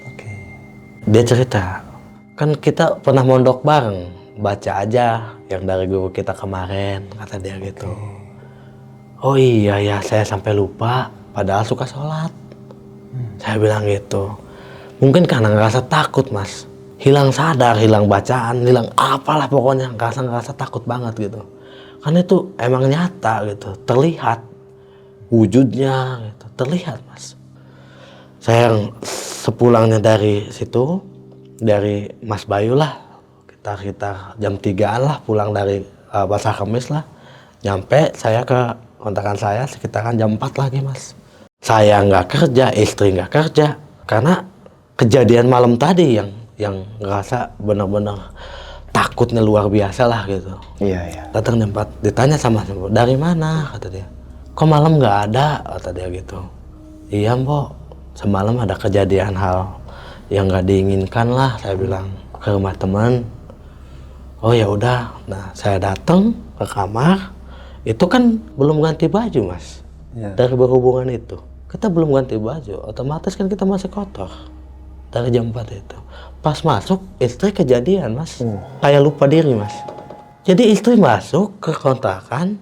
Dia cerita, kan kita pernah mondok bareng, baca aja yang dari guru kita kemarin, kata dia gitu. Oh iya ya, saya sampai lupa, padahal suka sholat. Saya bilang gitu. Mungkin karena ngerasa takut mas, hilang sadar, hilang bacaan, hilang apalah pokoknya, ngerasa takut banget gitu. Karena itu emang nyata gitu, terlihat wujudnya gitu, terlihat mas. Saya sepulangnya dari situ, dari Mas Bayu lah, kita jam 3-an lah pulang dari Pasar Kemis lah. Nyampe saya ke kontrakan saya sekitaran jam 4 lagi mas. Saya nggak kerja, istri nggak kerja, karena kejadian malam tadi yang ngerasa benar-benar takutnya luar biasa lah gitu. Iya. Datang jam 4, ditanya sama dari mana kata dia. Kok malam nggak ada kata dia gitu. Iya mbok, semalam ada kejadian hal yang nggak diinginkan lah, saya bilang ke rumah teman. Oh ya udah, nah saya datang ke kamar, itu kan belum ganti baju mas. Dari berhubungan itu kita belum ganti baju, otomatis kan kita masih kotor. dari jam 4 itu. Pas masuk, istri kejadian, Mas. Kayak lupa diri, Mas. Jadi istri masuk ke kontrakan,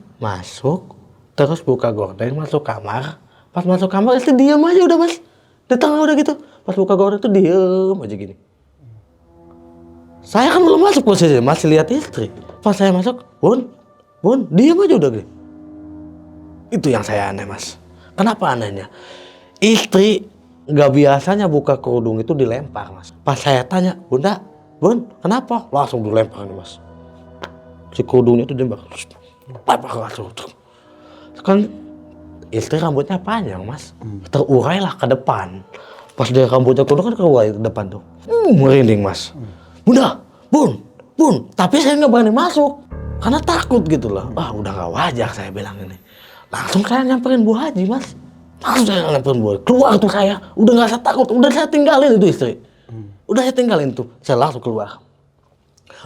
terus buka gorden, masuk kamar. Pas masuk kamar, istri diam aja udah, Mas. Di tengah udah gitu. Pas buka gorden tuh diem aja gini. Saya kan belum masuk posisi, masih lihat istri. Pas saya masuk, Bun, diam aja udah gini. Itu yang saya aneh, Mas. Kenapa anehnya? Istri nggak biasanya buka kerudung itu dilempar, Mas. Pas saya tanya, Bun, kenapa? Langsung dilempar nih, Mas. Si kerudungnya itu dilempar, lempar langsung. Kan istri rambutnya panjang, Mas. Terurailah ke depan. Pas dia rambutnya kerudung kan keluar ke depan tuh. Merinding, Mas. Bun. Tapi saya nggak berani masuk. Karena takut gitu loh. Udah nggak wajar saya bilang ini. Langsung saya nyamperin Bu Haji, Mas. Langsung saya nyamperin Bu Haji. Keluar tuh saya. Udah nggak saya takut. Udah saya tinggalin itu istri. Udah saya tinggalin tuh. Saya langsung keluar.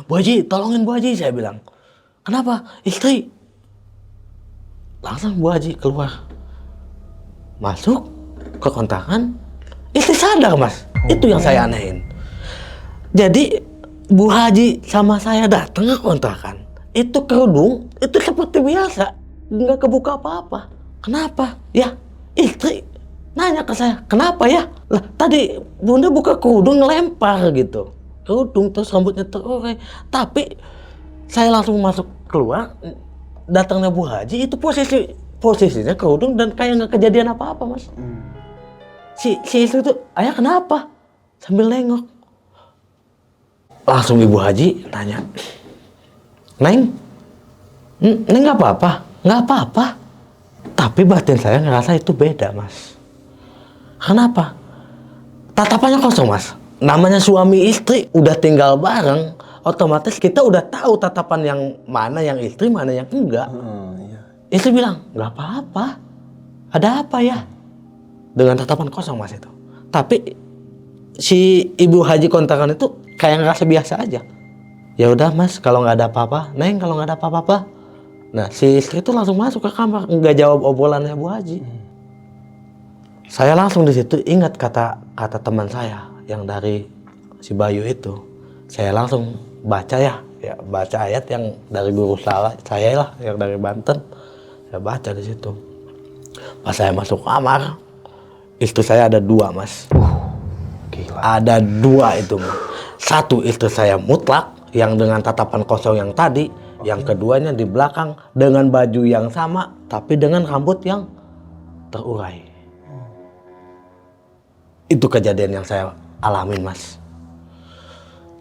Bu Haji, tolongin Bu Haji, saya bilang. Kenapa? Istri. Langsung Bu Haji keluar. Masuk ke kontrakan. Istri sadar, Mas. Itu yang saya anehin. Jadi Bu Haji sama saya datang ke kontrakan. Itu kerudung, itu seperti biasa. Nggak kebuka apa-apa. Kenapa? Ya, istri nanya ke saya, kenapa ya? Lah, tadi Bunda buka kerudung ngelempar gitu. Kerudung terus rambutnya terurai. Tapi saya langsung masuk keluar, datangnya Bu Haji itu posisinya kerudung dan kayak nggak kejadian apa-apa, Mas. Si istri itu, ayah kenapa? Sambil nengok. Langsung Ibu Haji nanya, Neng nggak apa-apa? Nggak apa-apa. Tapi batin saya ngerasa itu beda, Mas. Kenapa? Tatapannya kosong, Mas. Namanya suami istri udah tinggal bareng, otomatis kita udah tahu tatapan yang mana yang istri, mana yang enggak. Iya. Istri bilang, nggak apa-apa. Ada apa ya? Dengan tatapan kosong, Mas itu. Tapi si Ibu Haji kontrakan itu kayak ngerasa biasa aja. Ya udah, Mas, kalau nggak ada apa-apa, Neng kalau nggak ada apa-apa. Nah, si istri itu langsung masuk ke kamar, nggak jawab obrolannya Bu Haji. Saya langsung di situ ingat kata teman saya yang dari si Bayu itu. Saya langsung baca baca ayat yang dari guru saya lah, yang dari Banten. Saya baca di situ. Pas saya masuk kamar, istri saya ada 2, Mas. Gila. Ada 2 itu, Mas. Satu istri saya mutlak yang dengan tatapan kosong yang tadi, yang keduanya di belakang dengan baju yang sama tapi dengan rambut yang terurai. Itu kejadian yang saya alamin, Mas.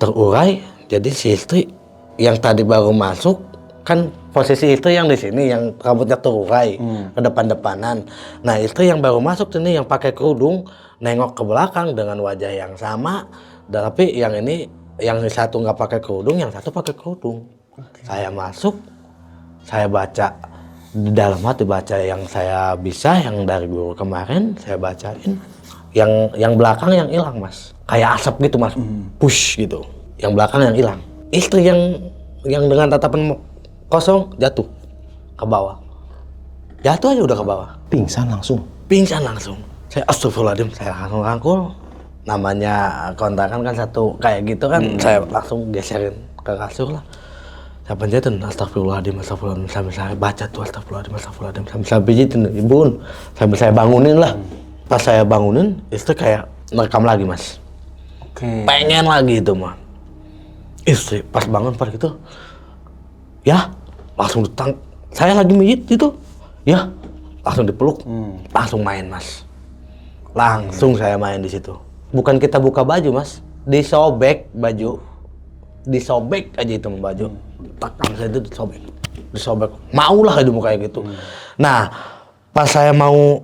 Terurai, jadi si istri yang tadi baru masuk kan posisi istri yang di sini yang rambutnya terurai ke depan-depanan. Nah, istri yang baru masuk sini yang pakai kerudung nengok ke belakang dengan wajah yang sama. Tapi yang ini, yang satu nggak pakai kerudung, yang satu pakai kerudung. Saya masuk, saya baca di dalam hati, baca yang saya bisa, yang dari guru kemarin saya bacain. Yang belakang yang hilang, Mas. Kayak asap gitu, Mas. Push gitu. Yang belakang yang hilang. Istri yang dengan tatapan kosong jatuh ke bawah. Jatuh aja udah ke bawah. Pingsan langsung. Saya astagfirullahaladzim, saya langsung rangkul. Namanya kontrakan kan satu kayak gitu kan, saya langsung geserin ke kasur lah. Saya pencetin astagfirullahaladzim, sambil saya baca tuh astagfirullahaladzim, sambil saya pijitin, Ibu, sambil saya bangunin lah. Pas saya bangunin, istri kayak merekam lagi, Mas. Pengen lagi itu mah. Istri pas bangun pas gitu, ya langsung saya lagi mijit gitu, ya langsung dipeluk, langsung main, Mas. Langsung saya main di situ. Bukan kita buka baju, Mas, disobek baju, disobek aja itu baju, takkan saya itu disobek, maulah itu kayak gitu. Nah, pas saya mau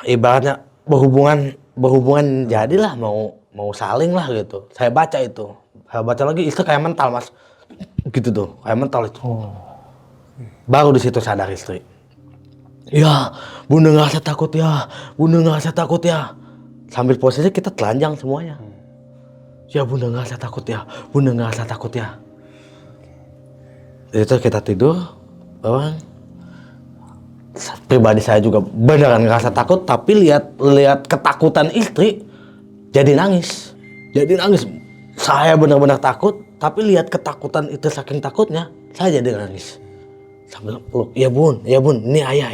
ibaratnya berhubungan jadilah, mau saling lah gitu. Saya baca lagi, istri kayak mental, Mas, gitu tuh, kayak mental itu. Baru di situ sadar istri. Ya, Bunda nggak usah takut ya. Sambil posisi kita telanjang semuanya. Ya Bunda nggak usah takut ya. Itu kita tidur, bawang. Pribadi saya juga beneran ngerasa takut, tapi lihat ketakutan istri, jadi nangis. Jadi nangis. Saya benar-benar takut, tapi lihat ketakutan itu saking takutnya, saya jadi nangis. Sambil peluk, ya bun, ini ayah,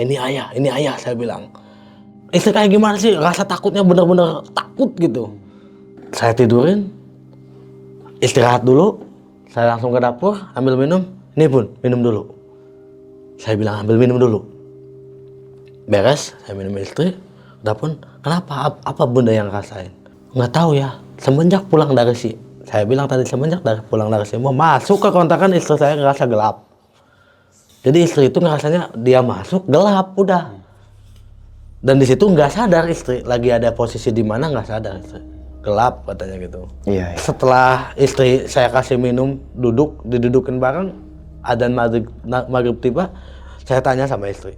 saya bilang. Istri kayak gimana sih, rasa takutnya benar-benar takut gitu. Saya tidurin, istirahat dulu, saya langsung ke dapur, ambil minum. Nih bun, minum dulu. Saya bilang ambil minum dulu. Beres, saya minum istri, udah pun, kenapa, apa bunda yang rasain? Nggak tahu ya, semenjak pulang dari saya bilang tadi pulang dari mau masuk ke kontrakan istri saya ngerasa gelap. Jadi istri itu ngerasanya dia masuk gelap udah. Dan di situ nggak sadar istri lagi ada posisi di mana nggak sadar istri. Gelap katanya gitu. Iya. Setelah istri saya kasih minum, didudukin bareng, adzan maghrib tiba, saya tanya sama istri,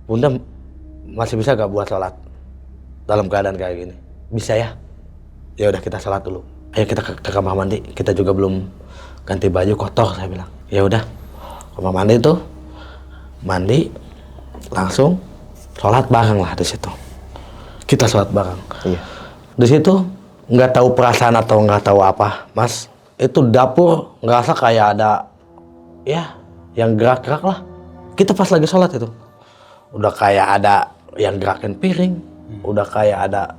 Bunda masih bisa gak buat sholat dalam keadaan kayak gini? Bisa ya? Ya udah kita sholat dulu. Ayo kita ke kamar mandi. Kita juga belum ganti baju, kotor, saya bilang. Ya udah, kamar mandi tuh, mandi, langsung sholat bareng lah di situ. Kita sholat bareng. Iya. Di situ nggak tahu perasaan atau nggak tahu apa, Mas. Itu dapur ngerasa kayak ada, ya, yang gerak-gerak lah. Kita pas lagi sholat itu, udah kayak ada yang gerakin piring, udah kayak ada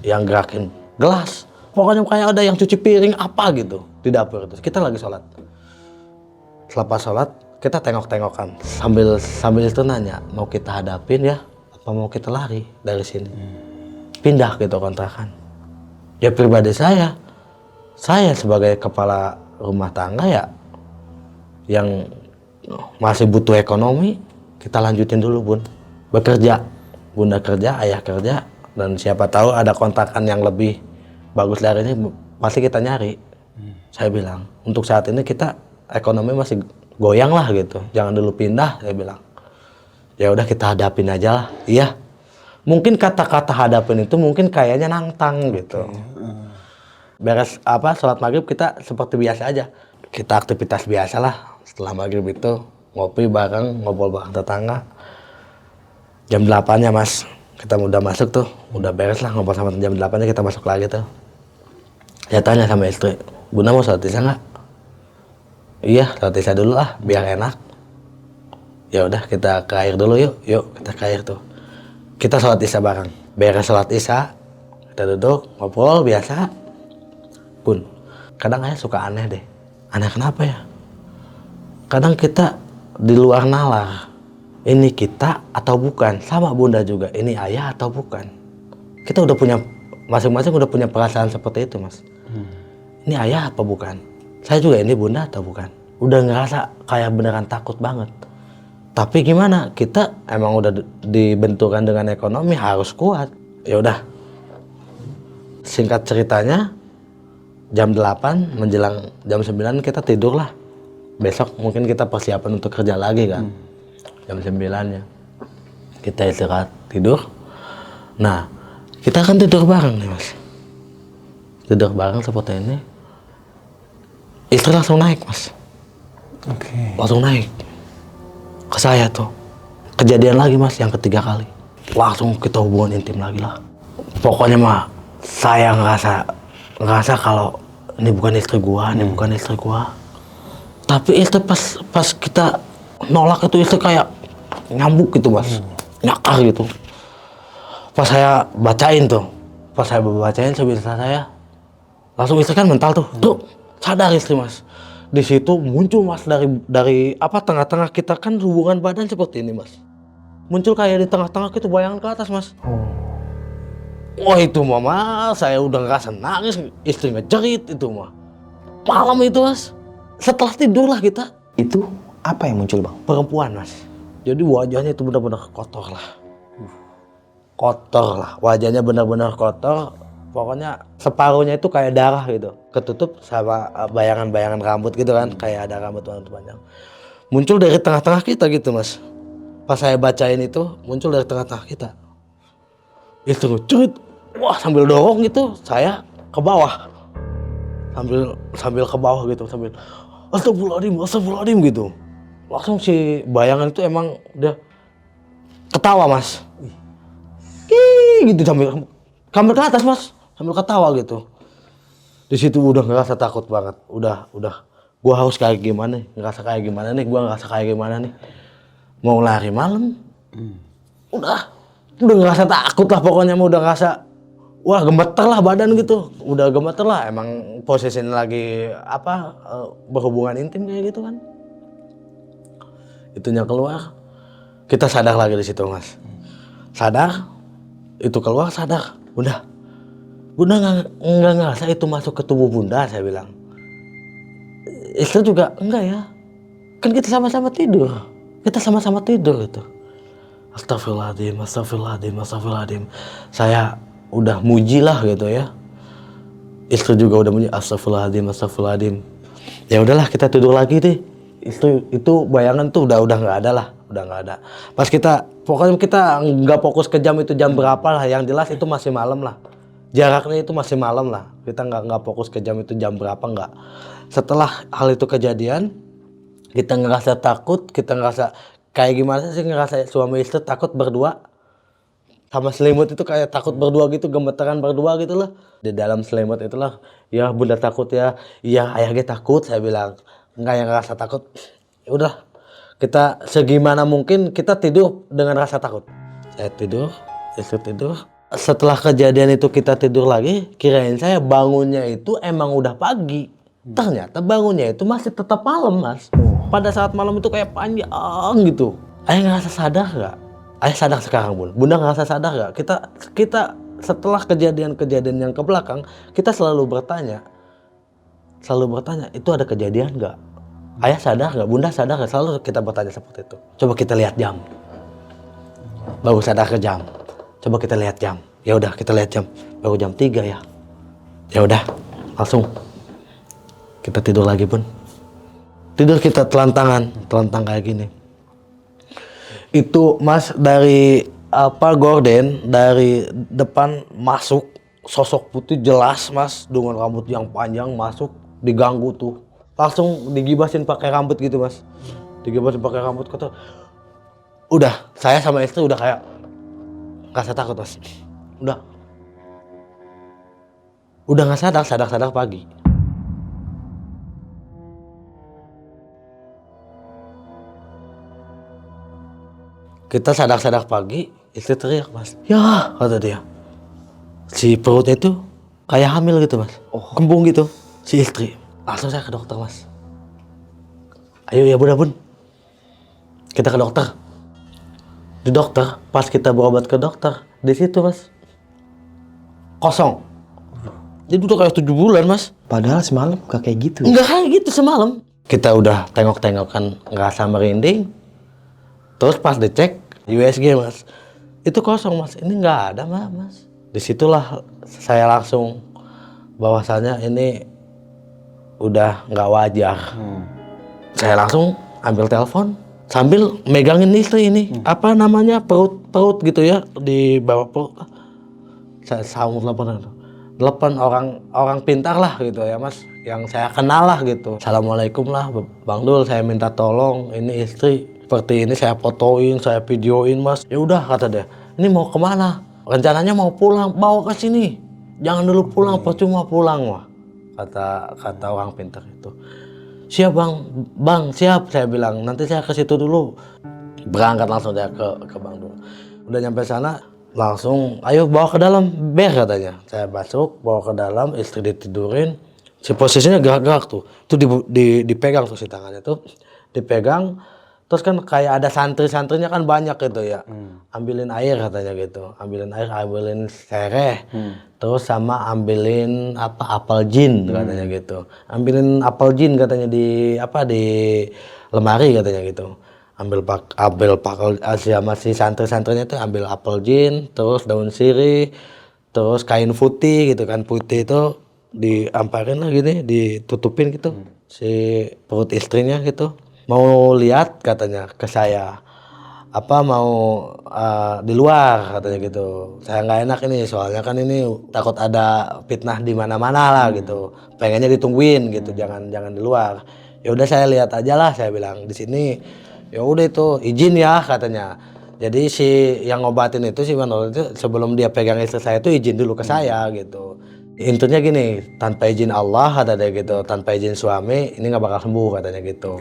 yang gerakin gelas. Pokoknya kayak ada yang cuci piring apa gitu di dapur itu. Kita lagi sholat. Selepas sholat kita tengok-tengokan sambil itu nanya, mau kita hadapin ya, apa mau kita lari dari sini, pindah gitu kontrakan. Ya pribadi saya sebagai kepala rumah tangga ya, yang masih butuh ekonomi, kita lanjutin dulu bun, bekerja, bunda kerja, ayah kerja, dan siapa tahu ada kontrakan yang lebih bagus dari ini pasti kita nyari. Saya bilang untuk saat ini kita ekonomi masih goyang lah gitu, jangan dulu pindah, saya bilang. Ya udah kita hadapin aja lah. Iya, mungkin kata-kata hadapin itu mungkin kayaknya nantang gitu. Beres sholat maghrib kita seperti biasa aja, kita aktivitas biasa lah. Setelah maghrib itu ngopi bareng, ngobrol bareng tetangga. Jam 8-nya Mas, kita udah masuk tuh, udah beres lah ngobrol sama jam 8-nya kita masuk lagi tuh. Saya tanya sama istri, Bunda mau sholat isya nggak? Iya, sholat isya dulu lah, biar enak. Ya udah kita ke air dulu yuk kita ke air tuh. Kita sholat isya bareng. Beres sholat isya, kita duduk ngobrol biasa. Bun, kadang ayah suka aneh deh. Aneh kenapa ya? Kadang kita di luar nalar. Ini kita atau bukan? Sama bunda juga, ini ayah atau bukan? Kita udah punya, masing-masing udah punya perasaan seperti itu Mas. Ini ayah apa bukan? Saya juga ini bunda atau bukan? Udah ngerasa kayak beneran takut banget. Tapi gimana? Kita emang udah dibenturkan dengan ekonomi, harus kuat. Ya udah. Singkat ceritanya, jam 8 menjelang jam 9 kita tidur lah. Besok mungkin kita persiapan untuk kerja lagi kan. Jam 9-nya. Kita istirahat tidur. Nah, kita kan tidur bareng nih Mas. Tidur bareng seperti ini. Istri langsung naik Mas. Oke. Langsung naik ke saya tuh. Kejadian lagi Mas yang ketiga kali. Langsung kita hubungan intim lagi lah. Pokoknya mah saya ngerasa kalau ini bukan istri gua, ini bukan istri gua. Tapi istri pas kita nolak itu istri kayak nyambuk gitu Mas. Nyakar gitu. Pas saya bacain sebisa saya, langsung istri kan mental tuh. Tuh, sadar istri Mas. Di situ muncul Mas dari tengah-tengah kita kan hubungan badan seperti ini Mas. Muncul kayak di tengah-tengah gitu bayangan ke atas Mas. Wah itu mama, saya udah ngerasa nangis, istri ngejerit itu mah. Malam itu Mas, setelah tidur lah kita. Itu apa yang muncul Bang? Perempuan Mas. Jadi wajahnya itu benar-benar kotor lah. Kotor lah, wajahnya benar-benar kotor. Pokoknya separuhnya itu kayak darah gitu. Ketutup sama bayangan-bayangan rambut gitu kan. Kayak ada rambut panjang. Muncul dari tengah-tengah kita gitu Mas. Pas saya bacain itu, muncul dari tengah-tengah kita. Itu ngecut. Wah sambil dorong gitu, saya ke bawah. Sambil ke bawah gitu, sambil astagfirullahaladzim gitu. Langsung si bayangan itu emang udah ketawa Mas. Gitu sambil ke atas Mas, sambil ketawa gitu. Di situ udah ngerasa takut banget, udah gua harus kayak gimana nih, ngerasa kayak gimana nih, mau lari malam, udah ngerasa takut lah pokoknya, udah ngerasa wah gemeter lah badan gitu, udah gemeter lah, emang posisinya lagi berhubungan intim kayak gitu kan, itunya keluar, kita sadar lagi di situ mas, sadar, itu keluar sadar, Bunda nggak ngerasa itu masuk ke tubuh Bunda, saya bilang. Istri juga enggak ya, kan kita sama-sama tidur gitu. Astagfirullahaladzim. Saya udah muji lah gitu ya. Istri juga udah muji, astagfirullahaladzim. Ya udahlah kita tidur lagi deh. Itu bayangan tuh udah nggak ada lah, udah nggak ada. Pas pokoknya kita nggak fokus ke jam itu jam berapa lah, yang jelas itu masih malam lah. Jaraknya itu masih malam lah, kita nggak fokus ke jam itu jam berapa, nggak. Setelah hal itu kejadian, kita ngerasa takut, kita ngerasa kayak gimana sih, ngerasa suami istri takut berdua sama selimut itu, kayak takut berdua gitu, gemeteran berdua gitu lah di dalam selimut itulah. Ya Bunda takut ya, iya ayahnya takut, saya bilang. Nggak yang ngerasa takut, ya udah kita segimana mungkin kita tidur dengan rasa takut. Saya tidur, istri tidur. Setelah kejadian itu kita tidur lagi, kirain saya bangunnya itu emang udah pagi. Ternyata bangunnya itu masih tetap malam mas. Pada saat malam itu kayak panjang gitu. Ayah ngerasa sadar gak? Ayah sadar sekarang Bunda ngerasa sadar gak? Kita setelah kejadian-kejadian yang ke belakang, kita selalu bertanya, itu ada kejadian gak? Ayah sadar gak? Bunda sadar gak? Selalu kita bertanya seperti itu. Coba kita lihat jam. Baru sadar ke jam. Coba kita lihat jam. Ya udah kita lihat jam. Baru jam 3 ya. Ya udah, langsung kita tidur lagi Bun. Tidur kita telentang kayak gini. Itu Mas dari gorden dari depan masuk, sosok putih jelas Mas dengan rambut yang panjang masuk, diganggu tuh. Langsung digibasin pakai rambut gitu Mas. Digibasin pakai rambut kata. Udah, saya sama istri udah kayak nggak takut Mas. Udah nggak sadar pagi. Kita sadar pagi, istri teriak Mas. Ya, kata dia. Si perutnya itu kayak hamil gitu Mas. Kembung gitu, si istri. Langsung saya ke dokter Mas. Ayo ya Bun. Kita ke dokter. Di dokter, pas kita berobat ke dokter, di situ Mas. Kosong. Jadi udah kayak 7 bulan Mas. Padahal semalam gak kayak gitu. Enggak kayak gitu semalam. Kita udah tengok-tengokan ngerasa merinding. Terus pas dicek USG Mas, itu kosong Mas. Ini nggak ada Mas. Disitulah saya langsung bahwasanya ini udah nggak wajar. Saya langsung ambil telepon sambil megangin istri ini. Apa namanya, perut gitu ya, di bawah perut. Saya sambung telepon orang pintar lah gitu ya Mas, yang saya kenal lah gitu. Assalamualaikum lah Bang Dul, saya minta tolong, ini istri seperti ini, saya fotoin, saya videoin Mas. Ya udah kata dia, ini mau kemana? Rencananya mau pulang, bawa ke sini. Jangan dulu pulang, percuma pulang wah. Kata orang pintar itu. Siap bang siap, saya bilang. Nanti saya ke situ dulu. Berangkat langsung saya ke Bang Dul. Udah nyampe sana, langsung ayo bawa ke dalam ber katanya. Saya masuk, bawa ke dalam, istri ditidurin. Si posisinya gerak-gerak tuh. Itu dipegang tuh si tangannya tuh. Dipegang. Terus kan kayak ada santri-santrinya kan banyak gitu ya. Ambilin air katanya gitu. Ambilin sereh. Terus sama ambilin apel jin katanya gitu. Ambilin apel jin katanya di lemari katanya gitu. Ambil sama si santri-santrinya tuh ambil apel jin, terus daun sirih, terus kain putih gitu kan. Putih itu diamparin lah gini, ditutupin gitu. Si perut istrinya gitu. Mau lihat katanya ke saya, mau di luar katanya gitu. Saya nggak enak ini, soalnya kan ini takut ada fitnah di mana-mana lah gitu. Pengennya ditungguin gitu, jangan di luar. Ya udah saya lihat aja lah, saya bilang di sini. Ya udah itu izin ya katanya. Jadi si yang ngobatin itu si Manol itu sebelum dia pegang istri saya itu izin dulu ke saya gitu. Intinya gini, tanpa izin Allah kata dia gitu, tanpa izin suami ini nggak bakal sembuh katanya gitu.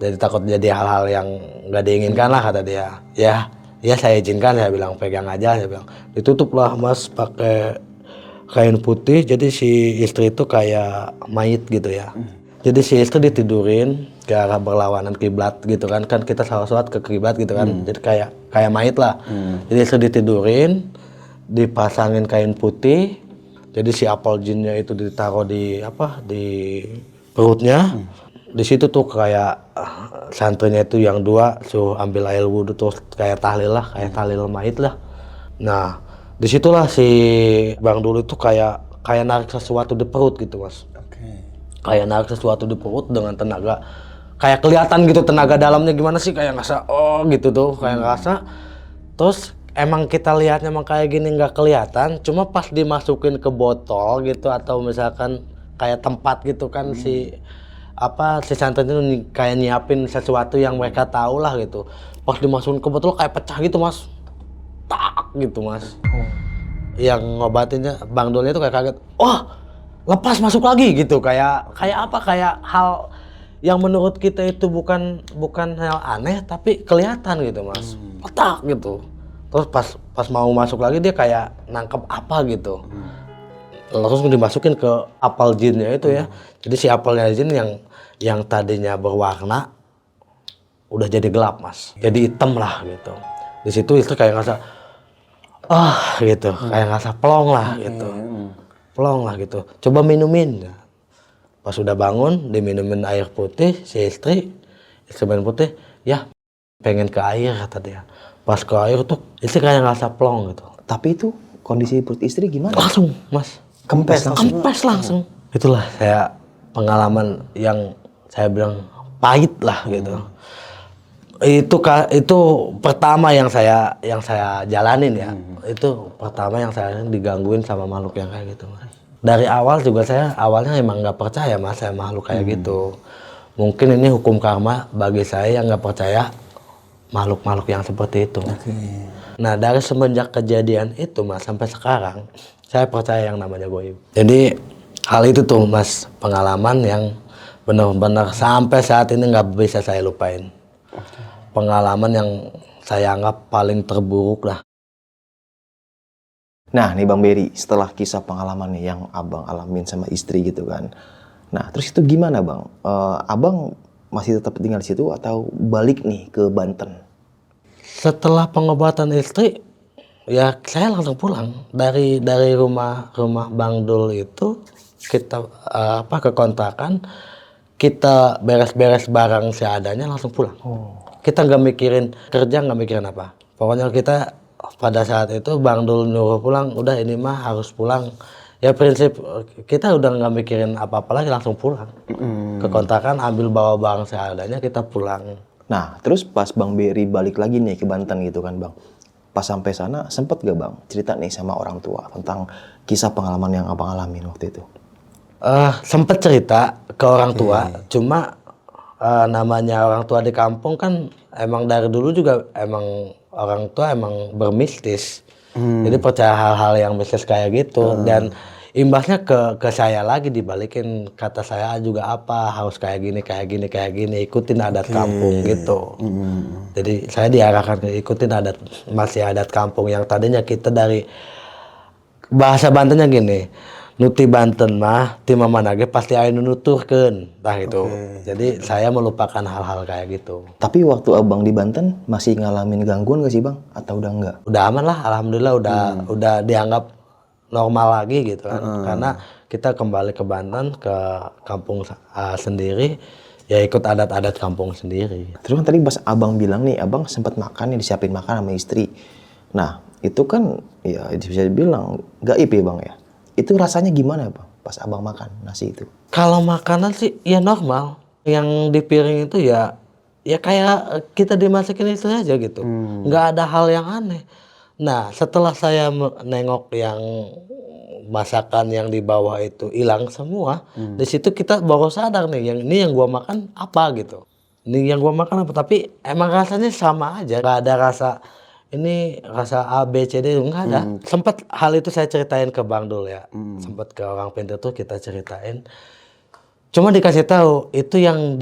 Jadi takut jadi hal-hal yang nggak diinginkan lah kata dia. Ya saya izinkan, saya bilang pegang aja, saya bilang. Ditutup lah Mas pakai kain putih, jadi si istri itu kayak mayit gitu ya. Jadi si istri ditidurin ke arah berlawanan kiblat gitu kan kita sholat ke kiblat gitu kan. Jadi kayak mayit lah. Jadi istri ditidurin, dipasangin kain putih. Jadi si apel jinnya itu ditaruh di perutnya. Di situ tuh kayak santrinya itu yang dua suruh ambil air wudhu terus kayak tahlil lah, kayak tahlil mayit lah. Nah, disitulah si Bang Dul itu kayak narik sesuatu di perut gitu Mas. Kayak narik sesuatu di perut dengan tenaga, kayak kelihatan gitu tenaga dalamnya gimana sih, kayak ngerasa gitu tuh, kayak ngerasa. Terus emang kita lihatnya emang kayak gini nggak kelihatan, cuma pas dimasukin ke botol gitu atau misalkan kayak tempat gitu kan si santri itu kayak nyiapin sesuatu yang mereka tahu lah gitu. Pas dimasukin ke botol kayak pecah gitu Mas, tak gitu Mas. Yang ngobatinnya Bang Dulnya itu kayak kaget, wah lepas masuk lagi gitu, kayak hal yang menurut kita itu bukan hal aneh tapi kelihatan gitu Mas, petak gitu. Terus pas mau masuk lagi dia kayak nangkep apa gitu, langsung dimasukin ke apel jinnya itu ya. Jadi si apelnya jin yang tadinya berwarna udah jadi gelap Mas, jadi hitam lah gitu. Di situ istri kayak ngerasa gitu, kayak ngerasa plong lah gitu, plong lah gitu. Coba minumin. Pas udah bangun diminumin air putih, si istri minum putih, ya pengen ke air kata dia. Pas ke air tuh istri kayak ngerasa plong gitu. Tapi itu kondisi perut istri gimana? Langsung Mas, kempes langsung. Itulah saya pengalaman yang saya bilang pahit lah gitu. Itu pertama yang saya jalanin ya. Itu pertama yang saya digangguin sama makhluk yang kayak gitu Mas. Dari awal juga saya awalnya emang nggak percaya Mas saya makhluk kayak gitu. Mungkin ini hukum karma bagi saya yang nggak percaya makhluk-makhluk yang seperti itu. Nah dari semenjak kejadian itu Mas sampai sekarang saya percaya yang namanya goib. Jadi hal itu tuh Mas, pengalaman yang benar-benar sampai saat ini nggak bisa saya lupain. Pengalaman yang saya anggap paling terburuk lah. Nah nih Bang Berry, setelah kisah pengalaman nih yang abang alamin sama istri gitu kan. Nah terus itu gimana Bang? Abang masih tetap tinggal di situ atau balik nih ke Banten? Setelah pengobatan istri, ya saya langsung pulang dari rumah Bang Dul itu. Kita ke kontrakan, kita beres-beres barang seadanya langsung pulang. Kita nggak mikirin kerja, nggak mikirin apa. Pokoknya kita pada saat itu Bang Dul nyuruh pulang, udah ini mah harus pulang. Ya prinsip kita udah nggak mikirin apa-apa lagi, langsung pulang. Ke kontrakan, ambil bawa barang seadanya, kita pulang. Nah terus pas Bang Berry balik lagi nih ke Banten gitu kan Bang. Pas sampai sana sempet gak Bang cerita nih sama orang tua tentang kisah pengalaman yang abang alamin waktu itu? Sempet cerita ke orang tua, cuma namanya orang tua di kampung kan emang dari dulu juga emang orang tua emang bermistis. Jadi percaya hal-hal yang mistis kayak gitu. Dan imbasnya ke saya lagi dibalikin, kata saya juga harus kayak gini, ikutin adat kampung gitu. Jadi saya diarahkan ikutin masih adat kampung yang tadinya kita dari bahasa Bantennya gini, nuti Banten mah ti mamanage pasti aya nu nuturkeun tah itu. Jadi saya melupakan hal-hal kayak gitu. Tapi waktu abang di Banten masih ngalamin gangguan gak sih Bang? Atau udah enggak? Udah aman lah, alhamdulillah udah dianggap normal lagi gitu kan. Karena kita kembali ke Banten, ke kampung sendiri, ya ikut adat-adat kampung sendiri. Terus kan tadi pas abang bilang nih, abang sempat makan nih, disiapin makan sama istri. Nah itu kan ya bisa dibilang gaib ya Bang ya. Itu rasanya gimana Bang pas abang makan nasi itu? Kalau makanan sih ya normal. Yang di piring itu ya kayak kita dimasakin itu aja gitu. Nggak ada hal yang aneh. Nah setelah saya nengok yang masakan yang di bawah itu hilang semua, di situ kita baru sadar nih, ini yang gua makan apa gitu. Ini yang gua makan apa, tapi emang rasanya sama aja. Nggak ada rasa ini rasa A, B, C, D nggak ada. Sempat hal itu saya ceritain ke Bang Dul ya. Sempat ke orang pintar tuh kita ceritain. Cuma dikasih tahu itu yang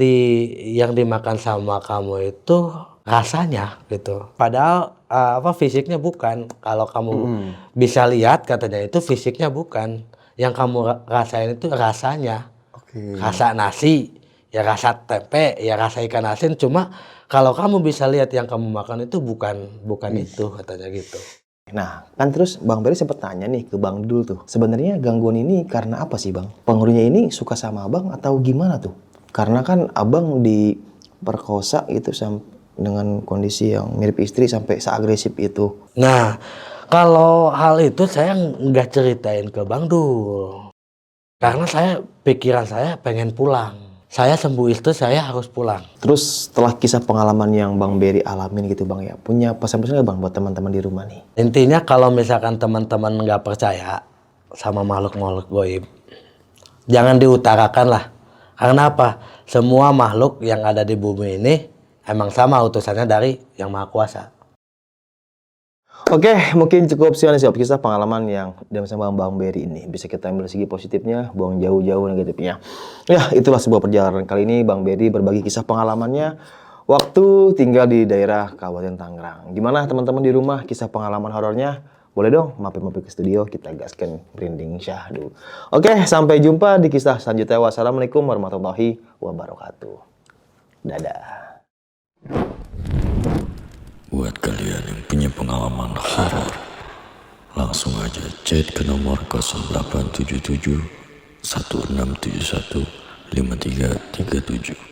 dimakan sama kamu itu rasanya gitu. Padahal fisiknya bukan. Kalau kamu bisa lihat katanya itu fisiknya bukan. Yang kamu rasain itu rasanya. Rasa nasi, ya rasa tempe, ya rasa ikan asin. Cuma kalau kamu bisa lihat yang kamu makan itu bukan itu katanya gitu. Nah, kan terus Bang Beri sempat tanya nih ke Bang Dul tuh. Sebenarnya gangguan ini karena apa sih, Bang? Pengaruhnya ini suka sama Abang atau gimana tuh? Karena kan Abang diperkosa gitu dengan kondisi yang mirip istri sampai seagresif itu. Nah, kalau hal itu saya nggak ceritain ke Bang Dul. Karena pikiran saya pengen pulang. Saya sembuh itu saya harus pulang. Terus setelah kisah pengalaman yang Bang Beri alamin gitu Bang ya, punya pesan-pesan nggak Bang buat teman-teman di rumah nih? Intinya kalau misalkan teman-teman nggak percaya sama makhluk-makhluk goib, jangan diutarakan lah. Karena apa? Semua makhluk yang ada di bumi ini emang sama utusannya dari Yang Maha Kuasa. Oke, mungkin cukup sekian sih kisah pengalaman yang sama Bang Beri ini. Bisa kita ambil segi positifnya, buang jauh-jauh negatifnya. Ya, itulah sebuah perjalanan kali ini Bang Beri berbagi kisah pengalamannya waktu tinggal di daerah Kabupaten Tangerang. Gimana teman-teman di rumah kisah pengalaman horornya? Boleh dong mampir-mampir ke studio, kita gaskan merinding syahdu. Oke, sampai jumpa di kisah selanjutnya. Wassalamualaikum warahmatullahi wabarakatuh. Dadah. Buat kalian yang punya pengalaman horor, langsung aja chat ke nomor 0877 1671 5337.